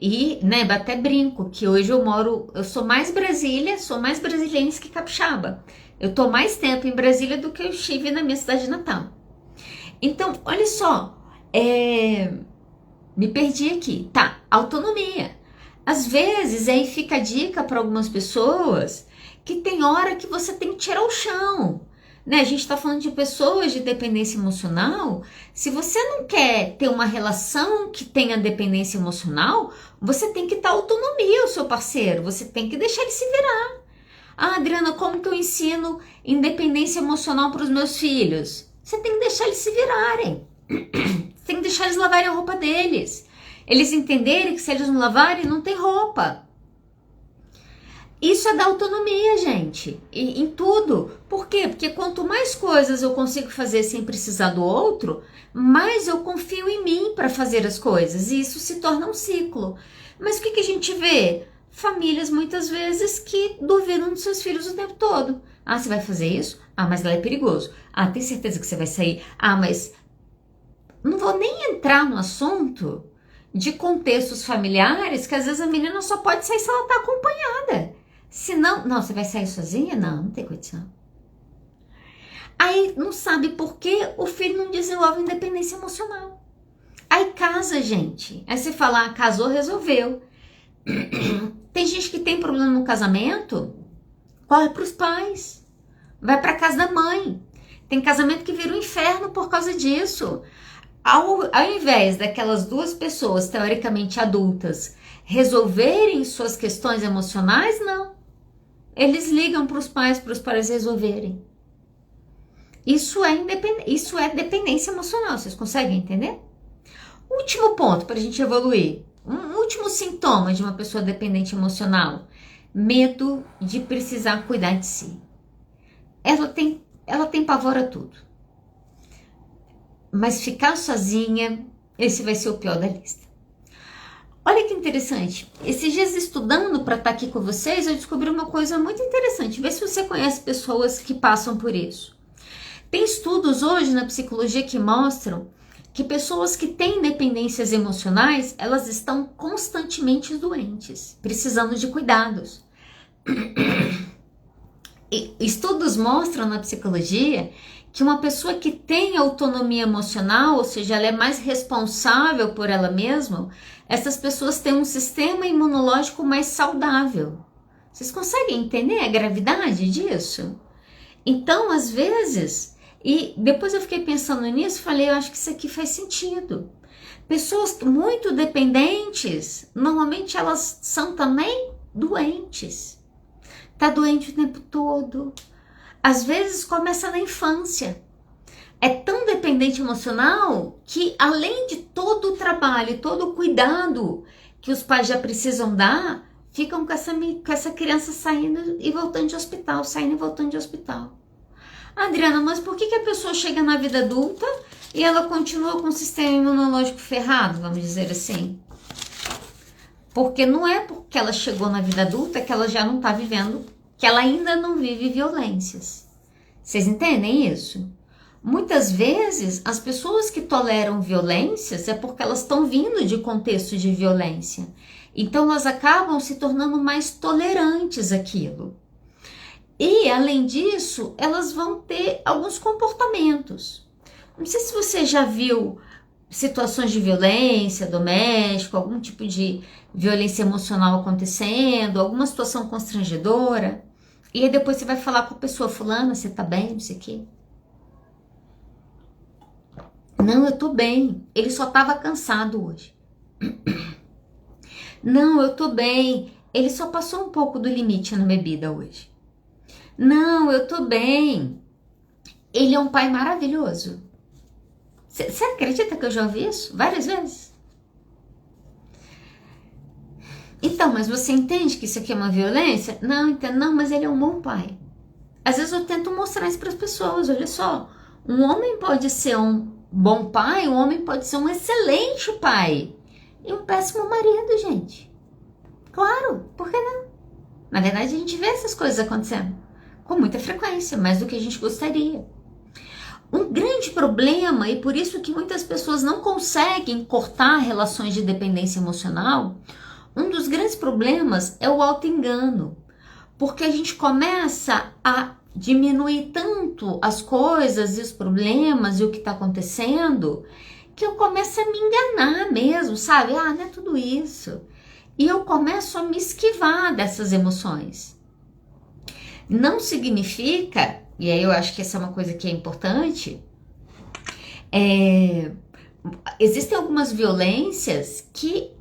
E, né, até brinco que hoje eu sou mais brasiliense que capixaba. Eu tô mais tempo em Brasília do que eu estive na minha cidade natal. Então, olha só, me perdi aqui. Tá, autonomia. Às vezes, aí fica a dica para algumas pessoas que tem hora que você tem que tirar o chão. né? A gente está falando de pessoas de dependência emocional. Se você não quer ter uma relação que tenha dependência emocional, você tem que dar autonomia ao seu parceiro, você tem que deixar ele se virar. Ah, Adriana, como que eu ensino independência emocional para os meus filhos? Você tem que deixar eles se virarem. Você tem que deixar eles lavarem a roupa deles. Eles entenderem que se eles não lavarem, não tem roupa. Isso é da autonomia, gente, em tudo. Por quê? Porque quanto mais coisas eu consigo fazer sem precisar do outro, mais eu confio em mim para fazer as coisas. E isso se torna um ciclo. Mas o que a gente vê? Famílias, muitas vezes, que duvidam dos seus filhos o tempo todo. Ah, você vai fazer isso? Ah, mas lá é perigoso. Ah, tem certeza que você vai sair? Ah, mas... Não vou nem entrar no assunto de contextos familiares, que às vezes a menina só pode sair se ela está acompanhada. Se não, você vai sair sozinha? Não tem condição. Aí não sabe por que o filho não desenvolve independência emocional. Aí casa, gente. Aí você fala, casou, resolveu. Tem gente que tem problema no casamento, corre para os pais, vai para casa da mãe. Tem casamento que vira um inferno por causa disso. Ao invés daquelas duas pessoas teoricamente adultas resolverem suas questões emocionais, não. Eles ligam para os pais resolverem. Isso é dependência emocional, vocês conseguem entender? Último ponto para a gente evoluir. Um último sintoma de uma pessoa dependente emocional: medo de precisar cuidar de si. Ela tem pavor a tudo. Mas ficar sozinha, esse vai ser o pior da lista. Olha que interessante. Esses dias estudando para estar aqui com vocês, eu descobri uma coisa muito interessante. Vê se você conhece pessoas que passam por isso. Tem estudos hoje na psicologia que mostram que pessoas que têm dependências emocionais, elas estão constantemente doentes, precisando de cuidados. E estudos mostram na psicologia que uma pessoa que tem autonomia emocional, ou seja, ela é mais responsável por ela mesma, essas pessoas têm um sistema imunológico mais saudável. Vocês conseguem entender a gravidade disso? Então, às vezes, e depois eu fiquei pensando nisso, falei, eu acho que isso aqui faz sentido. Pessoas muito dependentes, normalmente elas são também doentes. Tá doente o tempo todo. Às vezes começa na infância. É tão dependente emocional que, além de todo o trabalho, todo o cuidado que os pais já precisam dar, ficam com essa criança saindo e voltando de hospital, saindo e voltando de hospital. Adriana, mas por que a pessoa chega na vida adulta e ela continua com o sistema imunológico ferrado, vamos dizer assim? Porque não é porque ela chegou na vida adulta que ela já não está vivendo, que ela ainda não vive violências. Vocês entendem isso? Muitas vezes, as pessoas que toleram violências é porque elas estão vindo de contexto de violência. Então, elas acabam se tornando mais tolerantes àquilo. E, além disso, elas vão ter alguns comportamentos. Não sei se você já viu situações de violência doméstica, algum tipo de violência emocional acontecendo, alguma situação constrangedora. E aí depois você vai falar com a pessoa, fulana, você tá bem, não sei o quê. Não, eu tô bem. Ele só tava cansado hoje. Não, eu tô bem. Ele só passou um pouco do limite na bebida hoje. Não, eu tô bem. Ele é um pai maravilhoso. Você acredita que eu já ouvi isso várias vezes? Então, mas você entende que isso aqui é uma violência? Não, entendo, não, mas ele é um bom pai. Às vezes eu tento mostrar isso para as pessoas, olha só. Um homem pode ser um bom pai, um homem pode ser um excelente pai. E um péssimo marido, gente. Claro, por que não? Na verdade, a gente vê essas coisas acontecendo com muita frequência, mais do que a gente gostaria. Um grande problema, e por isso que muitas pessoas não conseguem cortar relações de dependência emocional, um dos grandes problemas é o auto-engano. Porque a gente começa a diminuir tanto as coisas e os problemas e o que está acontecendo, que eu começo a me enganar mesmo, sabe? Ah, não é tudo isso. E eu começo a me esquivar dessas emoções. Não significa, e aí eu acho que essa é uma coisa que é importante, existem algumas violências que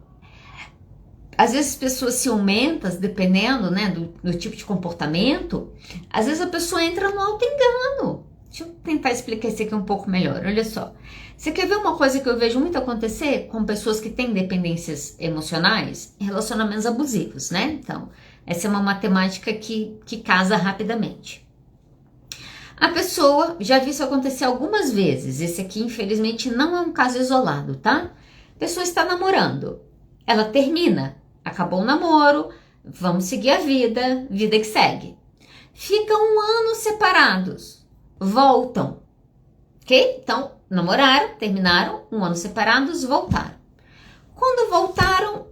às vezes pessoas ciumentas, dependendo, né, do tipo de comportamento, às vezes a pessoa entra no auto-engano. Deixa eu tentar explicar isso aqui um pouco melhor. Olha só. Você quer ver uma coisa que eu vejo muito acontecer com pessoas que têm dependências emocionais? Relacionamentos abusivos, né? Então, essa é uma matemática que casa rapidamente. A pessoa, já vi isso acontecer algumas vezes. Esse aqui, infelizmente, não é um caso isolado, tá? A pessoa está namorando. Ela termina. Acabou o namoro. Vamos seguir a vida. Vida que segue. Ficam um ano separados. Voltam. Ok? Então, namoraram, terminaram, um ano separados, voltaram. Quando voltaram,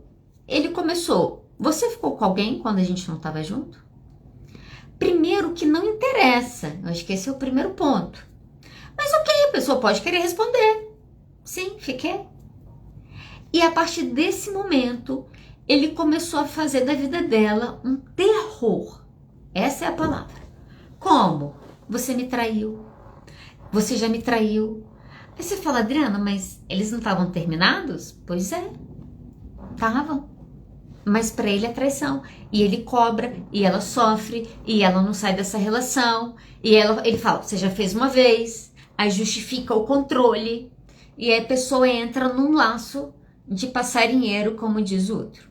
ele começou. Você ficou com alguém quando a gente não estava junto? Primeiro que não interessa. Eu acho que esse é o primeiro ponto. Mas ok, a pessoa pode querer responder. Sim, fiquei. E a partir desse momento, ele começou a fazer da vida dela um terror. Essa é a palavra. Como? Você me traiu. Você já me traiu. Aí você fala, Adriana, mas eles não estavam terminados? Pois é, estavam. Mas para ele é traição. E ele cobra, e ela sofre, e ela não sai dessa relação. E ele fala, você já fez uma vez. Aí justifica o controle. E aí a pessoa entra num laço de passarinheiro, como diz o outro.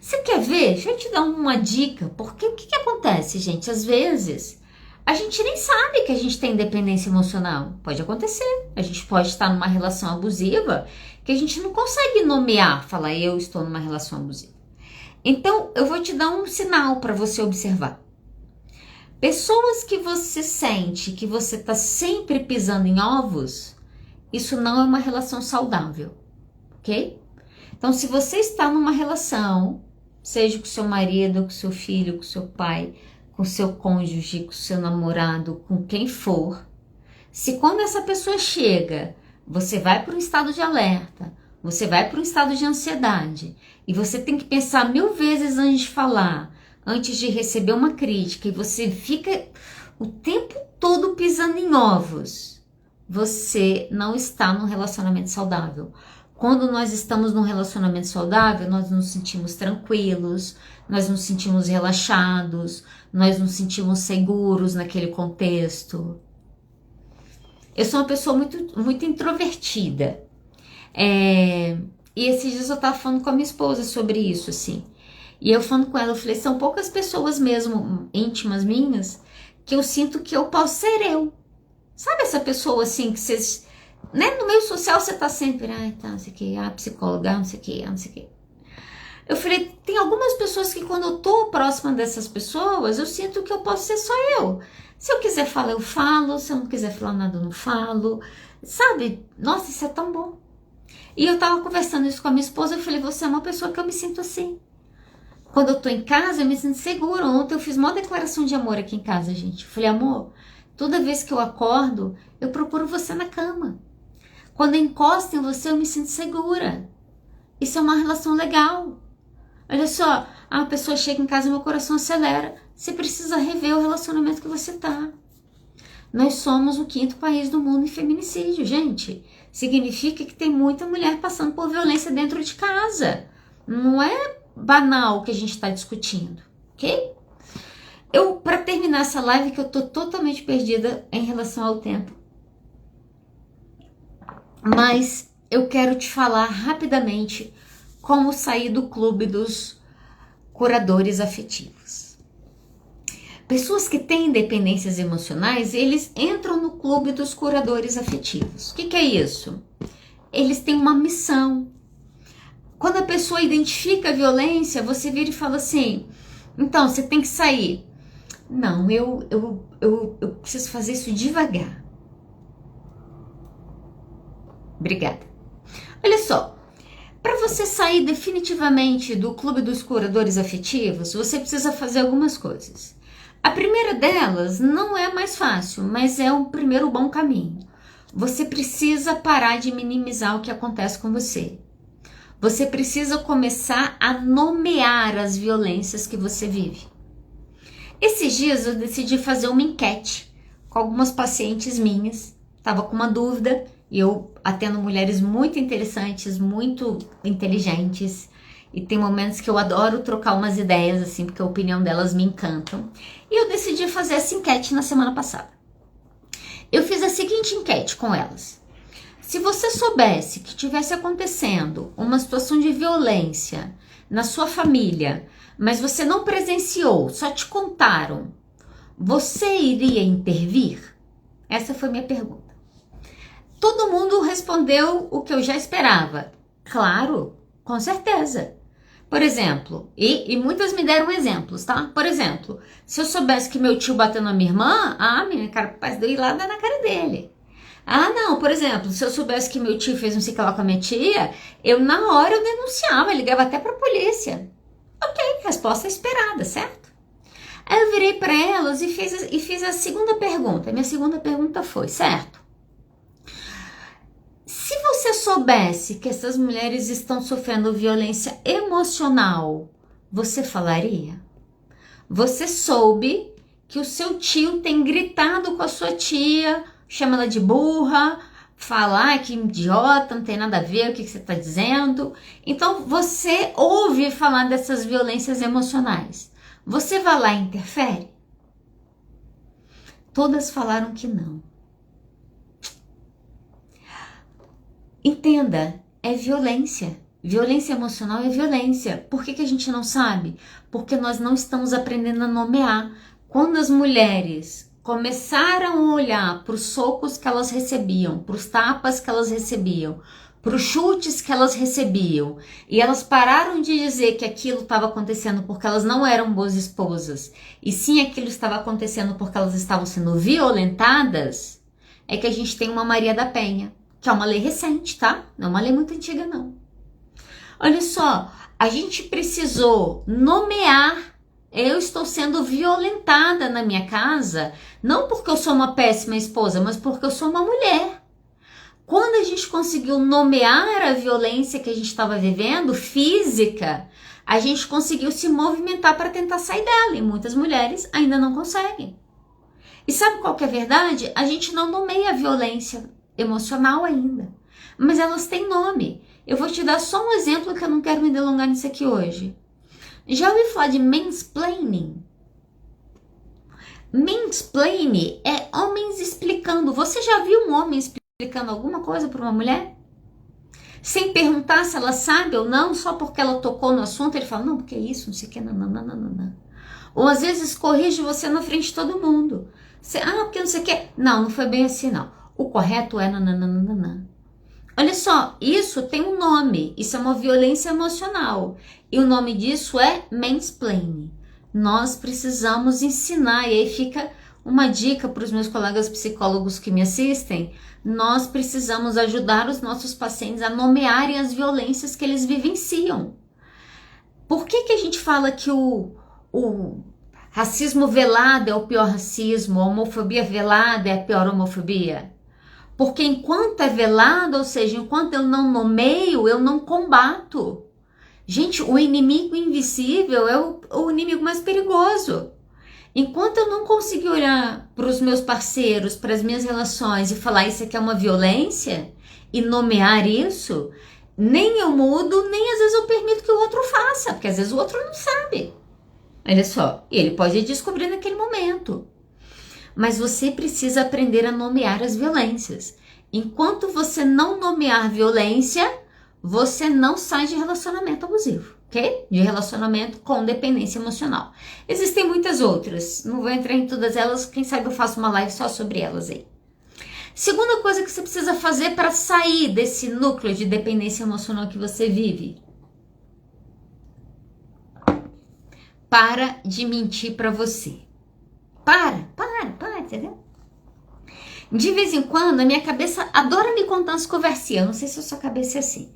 Você quer ver? Deixa eu te dar uma dica. Porque o que acontece, gente? Às vezes, a gente nem sabe que a gente tem dependência emocional. Pode acontecer. A gente pode estar numa relação abusiva que a gente não consegue nomear, falar eu estou numa relação abusiva. Então, eu vou te dar um sinal para você observar. Pessoas que você sente que você está sempre pisando em ovos, isso não é uma relação saudável, ok? Então, se você está numa relação, seja com seu marido, com seu filho, com seu pai, com seu cônjuge, com seu namorado, com quem for, se quando essa pessoa chega, você vai para um estado de alerta, você vai para um estado de ansiedade, e você tem que pensar 1000 vezes antes de falar, antes de receber uma crítica, e você fica o tempo todo pisando em ovos, você não está num relacionamento saudável. Quando nós estamos num relacionamento saudável, nós nos sentimos tranquilos, nós nos sentimos relaxados, nós nos sentimos seguros naquele contexto. Eu sou uma pessoa muito introvertida. E esses dias eu tava falando com a minha esposa sobre isso, assim. E eu falando com ela, eu falei, são poucas pessoas mesmo, íntimas minhas, que eu sinto que eu posso ser eu. Sabe essa pessoa, assim, que vocês... Né? No meio social você tá sempre, tá, não sei o que, psicóloga, não sei o que, não sei o que. Eu falei, tem algumas pessoas que quando eu tô próxima dessas pessoas, eu sinto que eu posso ser só eu. Se eu quiser falar, eu falo, se eu não quiser falar nada, eu não falo. Sabe? Nossa, isso é tão bom. E eu tava conversando isso com a minha esposa, eu falei, você é uma pessoa que eu me sinto assim. Quando eu tô em casa, eu me sinto segura. Ontem eu fiz uma declaração de amor aqui em casa, gente. Eu falei, amor, toda vez que eu acordo, eu procuro você na cama. Quando eu encosto em você, eu me sinto segura. Isso é uma relação legal. Olha só, a pessoa chega em casa e meu coração acelera. Você precisa rever o relacionamento que você tá. Nós somos o 5º país do mundo em feminicídio, gente. Significa que tem muita mulher passando por violência dentro de casa. Não é banal o que a gente está discutindo, ok? Para terminar essa live, que eu tô totalmente perdida em relação ao tempo, mas eu quero te falar rapidamente como sair do clube dos curadores afetivos. Pessoas que têm dependências emocionais, eles entram no clube dos curadores afetivos. O que é isso? Eles têm uma missão. Quando a pessoa identifica a violência, você vira e fala assim, então, você tem que sair. Não, eu preciso fazer isso devagar. Obrigada. Olha só, para você sair definitivamente do clube dos curadores afetivos, você precisa fazer algumas coisas. A primeira delas não é mais fácil, mas é o primeiro bom caminho. Você precisa parar de minimizar o que acontece com você. Você precisa começar a nomear as violências que você vive. Esses dias eu decidi fazer uma enquete com algumas pacientes minhas, estava com uma dúvida, e eu atendo mulheres muito interessantes, muito inteligentes, e tem momentos que eu adoro trocar umas ideias, assim, porque a opinião delas me encantam. E eu decidi fazer essa enquete na semana passada. Eu fiz a seguinte enquete com elas. Se você soubesse que tivesse acontecendo uma situação de violência na sua família, mas você não presenciou, só te contaram, você iria intervir? Essa foi minha pergunta. Todo mundo respondeu o que eu já esperava. Claro, com certeza. Por exemplo, e muitas me deram exemplos, tá? Por exemplo, se eu soubesse que meu tio bateu na minha irmã, minha cara, capaz de eu ir lá dar na cara dele. Não, por exemplo, se eu soubesse que meu tio fez um ciclo com a minha tia, na hora eu denunciava, ligava até pra polícia. Ok, resposta esperada, certo? Aí eu virei para elas e fiz a segunda pergunta. Minha segunda pergunta foi, certo? Se você soubesse que essas mulheres estão sofrendo violência emocional, você falaria? Você soube que o seu tio tem gritado com a sua tia, chama ela de burra, falar que idiota, não tem nada a ver, o que você está dizendo. Então você ouve falar dessas violências emocionais. Você vai lá e interfere? Todas falaram que não. Entenda, é violência. Violência emocional é violência. Por que a gente não sabe? Porque nós não estamos aprendendo a nomear. Quando as mulheres começaram a olhar para os socos que elas recebiam, para os tapas que elas recebiam, para os chutes que elas recebiam, e elas pararam de dizer que aquilo estava acontecendo porque elas não eram boas esposas, e sim aquilo estava acontecendo porque elas estavam sendo violentadas, é que a gente tem uma Maria da Penha, que é uma lei recente, tá? Não é uma lei muito antiga, não. Olha só, a gente precisou nomear. Eu estou sendo violentada na minha casa, não porque eu sou uma péssima esposa, mas porque eu sou uma mulher. Quando a gente conseguiu nomear a violência que a gente estava vivendo, física, a gente conseguiu se movimentar para tentar sair dela, e muitas mulheres ainda não conseguem. E sabe qual que é a verdade? A gente não nomeia a violência emocional ainda, mas elas têm nome. Eu vou te dar só um exemplo que eu não quero me delongar nisso aqui hoje. Já ouviu falar de mansplaining? Mansplaining é homens explicando. Você já viu um homem explicando alguma coisa para uma mulher? Sem perguntar se ela sabe ou não, só porque ela tocou no assunto, ele fala, não, porque é isso, não sei o que, não. Ou às vezes corrige você na frente de todo mundo. Você, porque não sei o que. Não foi bem assim, não. O correto é não. Olha só, isso tem um nome, isso é uma violência emocional. E o nome disso é mansplaining. Nós precisamos ensinar, e aí fica uma dica para os meus colegas psicólogos que me assistem, nós precisamos ajudar os nossos pacientes a nomearem as violências que eles vivenciam. Por que a gente fala que o racismo velado é o pior racismo, a homofobia velada é a pior homofobia? Porque enquanto é velado, ou seja, enquanto eu não nomeio, eu não combato. Gente, o inimigo invisível é o inimigo mais perigoso. Enquanto eu não conseguir olhar para os meus parceiros, para as minhas relações e falar isso aqui é uma violência e nomear isso, nem eu mudo, nem às vezes eu permito que o outro faça, porque às vezes o outro não sabe. Olha só, ele pode descobrir naquele momento. Mas você precisa aprender a nomear as violências. Enquanto você não nomear violência, você não sai de relacionamento abusivo, ok? De relacionamento com dependência emocional. Existem muitas outras, não vou entrar em todas elas, quem sabe eu faço uma live só sobre elas aí. Segunda coisa que você precisa fazer para sair desse núcleo de dependência emocional que você vive. Para de mentir para você. Para, entendeu? De vez em quando, a minha cabeça adora me contar umas conversinhas. Eu não sei se a sua cabeça é assim.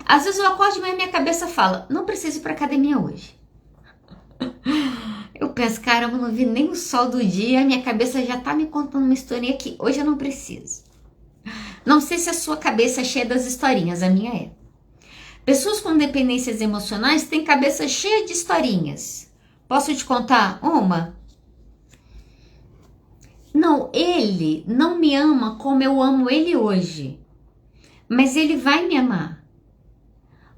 Às vezes eu acordo de manhã e minha cabeça fala, não preciso ir pra academia hoje. Eu penso, caramba, não vi nem o sol do dia, minha cabeça já tá me contando uma historinha que hoje eu não preciso. Não sei se a sua cabeça é cheia das historinhas, a minha é. Pessoas com dependências emocionais têm cabeça cheia de historinhas. Posso te contar uma? Não, ele não me ama como eu amo ele hoje, mas ele vai me amar.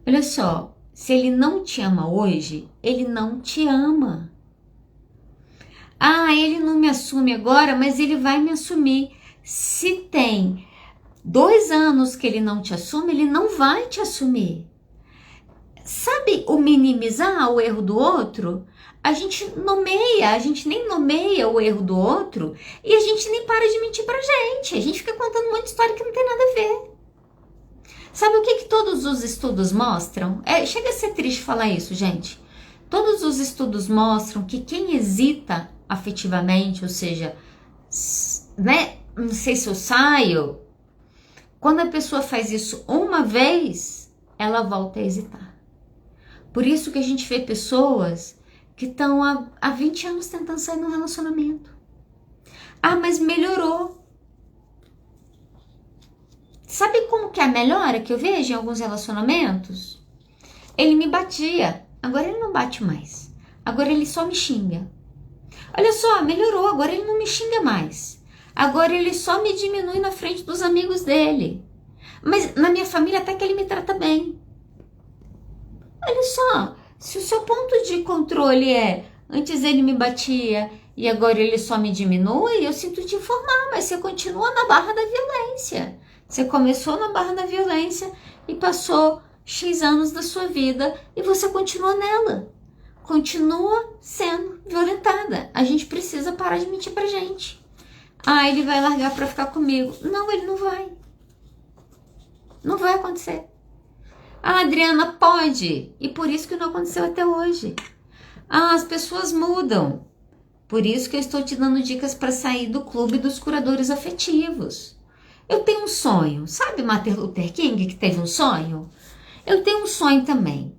Olha só, se ele não te ama hoje, ele não te ama. Ah, ele não me assume agora, mas ele vai me assumir. Se tem 2 anos que ele não te assume, ele não vai te assumir. Sabe o minimizar o erro do outro? A gente nem nomeia o erro do outro e a gente nem para de mentir pra gente. A gente fica contando um monte de história que não tem nada a ver. Sabe o que todos os estudos mostram? Chega a ser triste falar isso, gente. Todos os estudos mostram que quem hesita afetivamente, ou seja, né, não sei se eu saio, quando a pessoa faz isso uma vez, ela volta a hesitar. Por isso que a gente vê pessoas que estão há 20 anos tentando sair de um relacionamento. Ah, mas melhorou. Sabe como que é a melhora que eu vejo em alguns relacionamentos? Ele me batia, agora ele não bate mais. Agora ele só me xinga. Olha só, melhorou, agora ele não me xinga mais. Agora ele só me diminui na frente dos amigos dele. Mas na minha família até que ele me trata bem. Olha só, se o seu ponto de controle antes ele me batia e agora ele só me diminui, eu sinto te informar, mas você continua na barra da violência. Você começou na barra da violência e passou X anos da sua vida e você continua nela. Continua sendo violentada. A gente precisa parar de mentir pra gente. Ah, ele vai largar pra ficar comigo. Não, ele não vai. Não vai acontecer. Ah, Adriana, pode. E por isso que não aconteceu até hoje. Ah, as pessoas mudam. Por isso que eu estou te dando dicas para sair do clube dos curadores afetivos. Eu tenho um sonho. Sabe Martin Luther King que teve um sonho? Eu tenho um sonho também.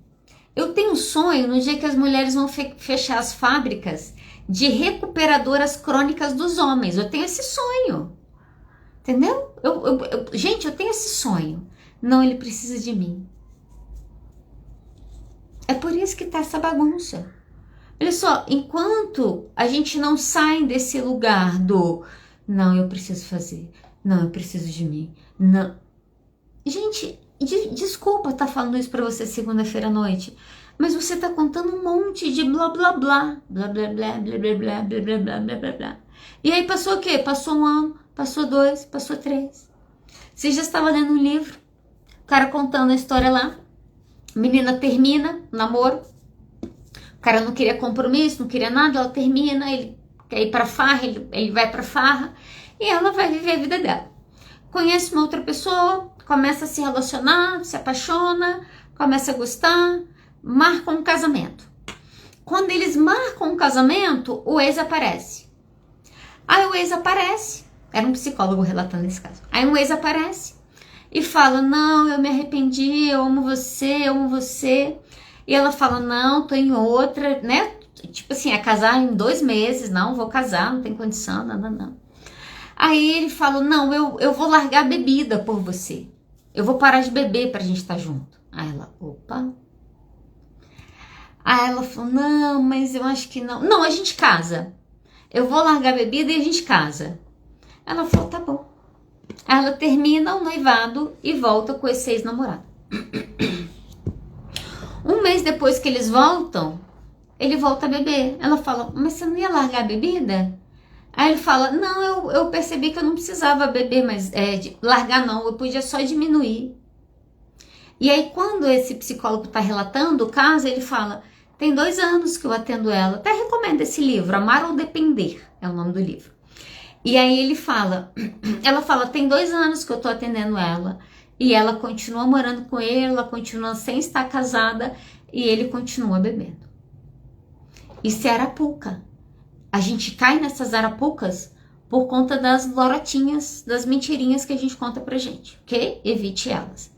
Eu tenho um sonho no dia que as mulheres vão fechar as fábricas de recuperadoras crônicas dos homens. Eu tenho esse sonho. Entendeu? Gente, eu tenho esse sonho. Não, ele precisa de mim. É por isso que tá essa bagunça. Olha só, enquanto a gente não sai desse lugar do não, eu preciso fazer, não, eu preciso de mim, não. Gente, desculpa estar falando isso pra você segunda-feira à noite, mas você tá contando um monte de blá blá blá, blá blá blá, blá blá blá, blá blá blá, blá blá blá. E aí passou o quê? Passou 1 ano, passou 2, passou 3. Você já estava lendo um livro, o cara contando a história lá, a menina termina o namoro, o cara não queria compromisso, não queria nada, ela termina, ele quer ir pra farra, ele vai pra farra e ela vai viver a vida dela. Conhece uma outra pessoa, começa a se relacionar, se apaixona, começa a gostar, marca um casamento. Quando eles marcam um casamento, o ex aparece. Aí o ex aparece, era um psicólogo relatando esse caso. Aí o ex aparece e fala, não, eu me arrependi, eu amo você, eu amo você. E ela fala, não, tô em outra, né? Tipo assim, é casar em 2 meses, não, vou casar, não tem condição, não. Aí ele fala, não, eu vou largar a bebida por você. Eu vou parar de beber pra gente estar junto. Aí ela, opa. Aí ela falou, não, mas eu acho que não. Não, a gente casa. Eu vou largar a bebida e a gente casa. Ela falou, tá bom. Aí ela termina o noivado e volta com esse ex-namorado. 1 mês depois que eles voltam, ele volta a beber. Ela fala, mas você não ia largar a bebida? Aí ele fala, não, eu percebi que eu não precisava beber, mas largar não, eu podia só diminuir. E aí quando esse psicólogo está relatando o caso, ele fala, tem 2 anos que eu atendo ela, até recomendo esse livro, Amar ou Depender, é o nome do livro. E aí ela fala, tem 2 anos que eu tô atendendo ela, e ela continua morando com ele, ela continua sem estar casada, e ele continua bebendo. Isso é arapuca. A gente cai nessas arapucas por conta das lorotinhas, das mentirinhas que a gente conta pra gente, ok? Evite elas.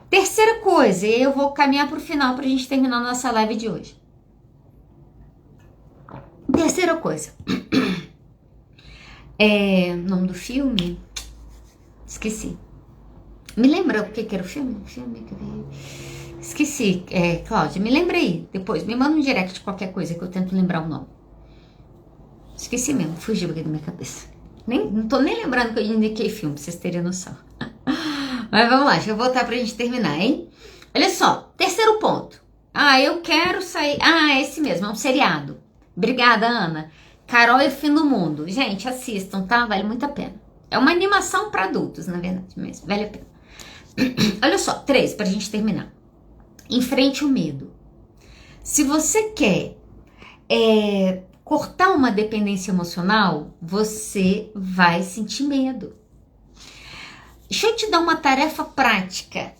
Terceira coisa, e eu vou caminhar pro final pra gente terminar a nossa live de hoje. Terceira coisa. Nome do filme? Esqueci. Me lembra o que era o filme? Esqueci. Cláudia, me lembra aí depois. Me manda um direct de qualquer coisa que eu tento lembrar o nome. Esqueci mesmo, fugiu aqui da minha cabeça. Não tô nem lembrando que eu indiquei filme, pra vocês terem noção. Mas vamos lá, deixa eu voltar pra gente terminar, hein? Olha só, terceiro ponto. Eu quero sair... é esse mesmo, é um seriado. Obrigada, Ana. Carol e o Fim do Mundo. Gente, assistam, tá? Vale muito a pena. É uma animação pra adultos, na verdade mesmo. Vale a pena. Olha só, 3, pra gente terminar. Enfrente o medo. Se você quer cortar uma dependência emocional, você vai sentir medo. Deixa eu te dar uma tarefa prática.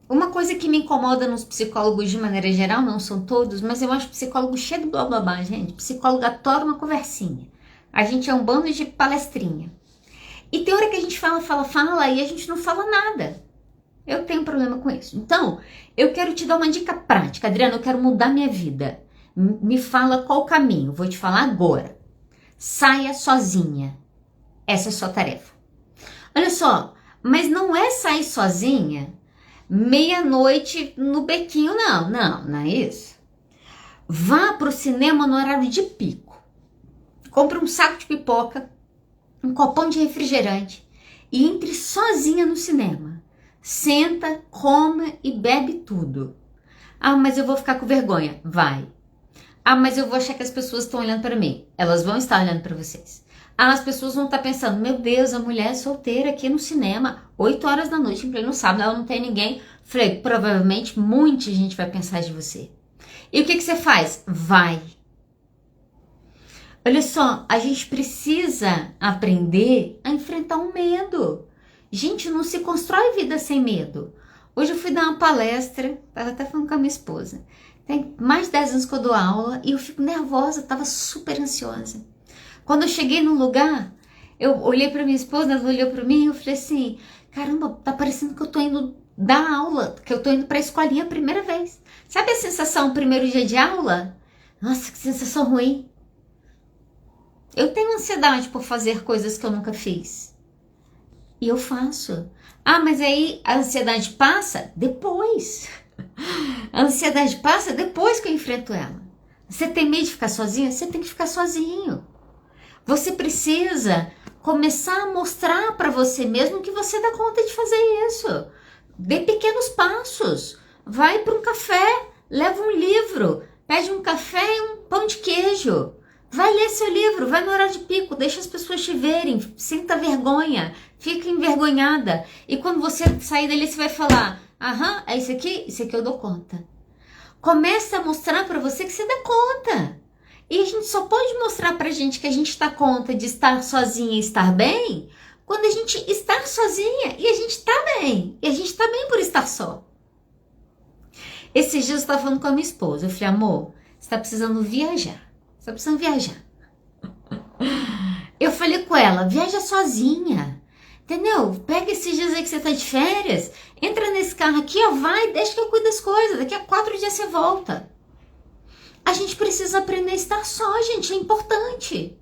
Uma coisa que me incomoda nos psicólogos de maneira geral, não são todos, mas eu acho psicólogo cheio de blá blá blá, gente. Psicólogo adora uma conversinha. A gente é um bando de palestrinha. E tem hora que a gente fala e a gente não fala nada. Eu tenho problema com isso. Então, eu quero te dar uma dica prática. Adriana, eu quero mudar minha vida. Me fala qual o caminho. Vou te falar agora. Saia sozinha. Essa é a sua tarefa. Olha só, mas não é sair sozinha meia-noite no bequinho, não é isso. Vá pro cinema no horário de pico. Compre um saco de pipoca, um copão de refrigerante e entre sozinha no cinema. Senta, come e bebe tudo. Mas eu vou ficar com vergonha. Vai. Mas eu vou achar que as pessoas estão olhando para mim. Elas vão estar olhando para vocês. As pessoas vão estar pensando, meu Deus, a mulher é solteira aqui no cinema, 8 horas da noite, em pleno sábado, ela não tem ninguém. Falei, provavelmente muita gente vai pensar de você. E o que você faz? Vai. Olha só, a gente precisa aprender a enfrentar o medo. Gente, não se constrói vida sem medo. Hoje eu fui dar uma palestra, estava até falando com a minha esposa. Tem mais de 10 anos que eu dou aula e eu fico nervosa, estava super ansiosa. Quando eu cheguei no lugar, eu olhei para minha esposa, ela olhou para mim e eu falei assim, caramba, tá parecendo que eu tô indo dar aula, que eu tô indo pra escolinha a primeira vez. Sabe a sensação, primeiro dia de aula? Nossa, que sensação ruim. Eu tenho ansiedade por fazer coisas que eu nunca fiz. E eu faço. Mas aí a ansiedade passa depois. A ansiedade passa depois que eu enfrento ela. Você tem medo de ficar sozinha? Você tem que ficar sozinho. Você precisa começar a mostrar para você mesmo que você dá conta de fazer isso. Dê pequenos passos. Vai para um café, leva um livro, pede um café e um pão de queijo. Vai ler seu livro, vai no horário de pico, deixa as pessoas te verem, sinta vergonha, fica envergonhada. E quando você sair dali, você vai falar, é isso aqui eu dou conta. Começa a mostrar para você que você dá conta. E a gente só pode mostrar pra gente que a gente dá conta de estar sozinha e estar bem quando a gente está sozinha e a gente tá bem. E a gente tá bem por estar só. Esses dias eu estava falando com a minha esposa. Eu falei, amor, você tá precisando viajar. Você tá precisando viajar. Eu falei com ela, viaja sozinha. Entendeu? Pega esses dias aí que você tá de férias, entra nesse carro aqui, vai, deixa que eu cuido das coisas. Daqui a 4 dias você volta. A gente precisa aprender a estar só, gente, é importante.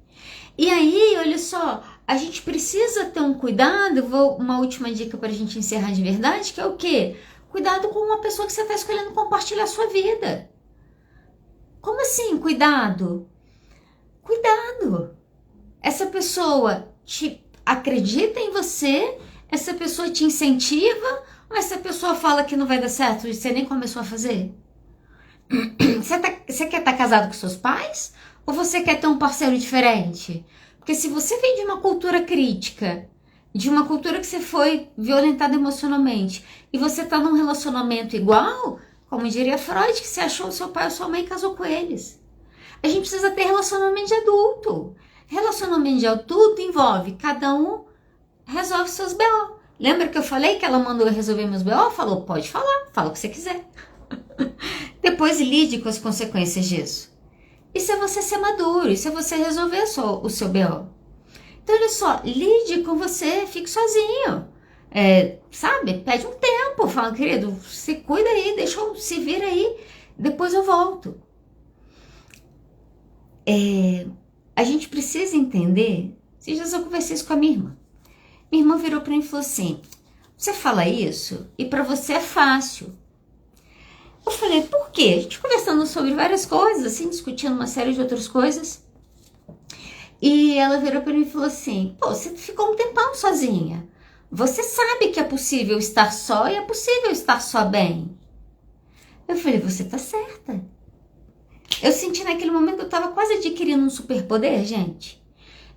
E aí, olha só, a gente precisa ter um cuidado, uma última dica para a gente encerrar de verdade, que é o quê? Cuidado com uma pessoa que você está escolhendo compartilhar a sua vida. Como assim, cuidado? Cuidado. Essa pessoa te acredita em você, essa pessoa te incentiva, ou essa pessoa fala que não vai dar certo e você nem começou a fazer? Você quer estar casado com seus pais? Ou você quer ter um parceiro diferente? Porque se você vem de uma cultura crítica, de uma cultura que você foi violentada emocionalmente, e você está num relacionamento igual, como diria Freud, que você achou seu pai ou sua mãe e casou com eles. A gente precisa ter relacionamento de adulto. Relacionamento de adulto envolve cada um resolve seus BO. Lembra que eu falei que ela mandou eu resolver meus BO? Falou, pode falar, fala o que você quiser. Depois lide com as consequências disso. Isso é você ser maduro, isso é você resolver o seu BO. Então, olha só, lide com você, fique sozinho. Sabe? Pede um tempo, fala, querido, se cuida aí, deixa eu se vir aí, depois eu volto. A gente precisa entender, esses dias eu conversei isso com a minha irmã. Minha irmã virou para mim e falou assim, você fala isso e para você é fácil. Eu falei, por quê? A gente conversando sobre várias coisas, assim, discutindo uma série de outras coisas. E ela virou para mim e falou assim: pô, você ficou um tempão sozinha. Você sabe que é possível estar só e é possível estar só bem. Eu falei: você tá certa. Eu senti naquele momento que eu tava quase adquirindo um superpoder, gente.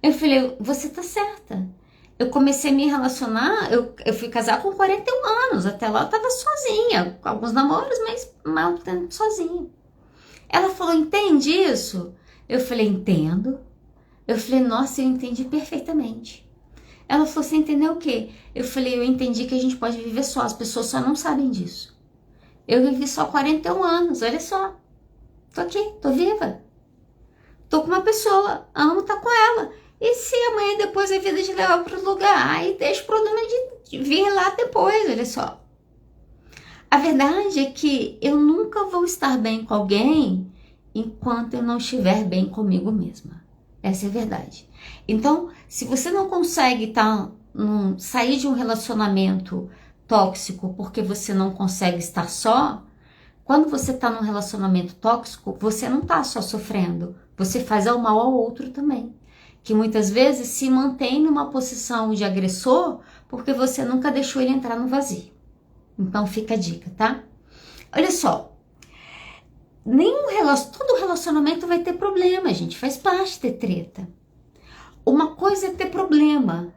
Eu falei: você tá certa. Eu comecei a me relacionar, eu fui casar com 41 anos. Até lá eu tava sozinha, com alguns namoros, mas mal tempo sozinha. Ela falou: entende isso? Eu falei: entendo. Eu falei: nossa, eu entendi perfeitamente. Ela falou: você entendeu o quê? Eu falei: eu entendi que a gente pode viver só, as pessoas só não sabem disso. Eu vivi só 41 anos, olha só. Tô aqui, tô viva. Tô com uma pessoa, amo estar com ela. E se amanhã depois a vida te levar para outro lugar? Aí deixa o problema de vir lá depois, olha só. A verdade é que eu nunca vou estar bem com alguém enquanto eu não estiver bem comigo mesma. Essa é a verdade. Então, se você não consegue sair de um relacionamento tóxico porque você não consegue estar só, quando você está num relacionamento tóxico, você não está só sofrendo, você faz ao mal ao outro também. Que muitas vezes se mantém numa posição de agressor porque você nunca deixou ele entrar no vazio. Então fica a dica, tá? Olha só, todo relacionamento vai ter problema, gente, faz parte ter treta. Uma coisa é ter problema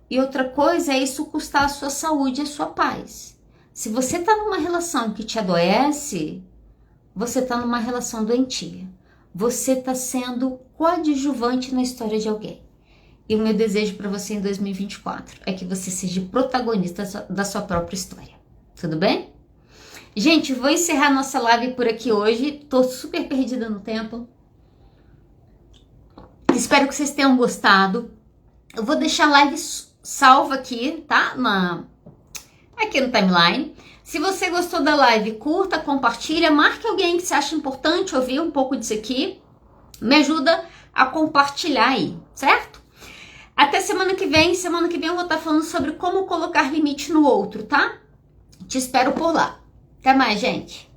e outra coisa é isso custar a sua saúde e a sua paz. Se você tá numa relação que te adoece, você tá numa relação doentia. Você tá sendo coadjuvante na história de alguém. E o meu desejo para você em 2024 é que você seja protagonista da sua própria história. Tudo bem? Gente, vou encerrar nossa live por aqui hoje. Tô super perdida no tempo. Espero que vocês tenham gostado. Eu vou deixar a live salva aqui, tá? Aqui no timeline. Se você gostou da live, curta, compartilha, marque alguém que você acha importante ouvir um pouco disso aqui. Me ajuda a compartilhar aí, certo? Até semana que vem. Semana que vem eu vou estar falando sobre como colocar limite no outro, tá? Te espero por lá. Até mais, gente.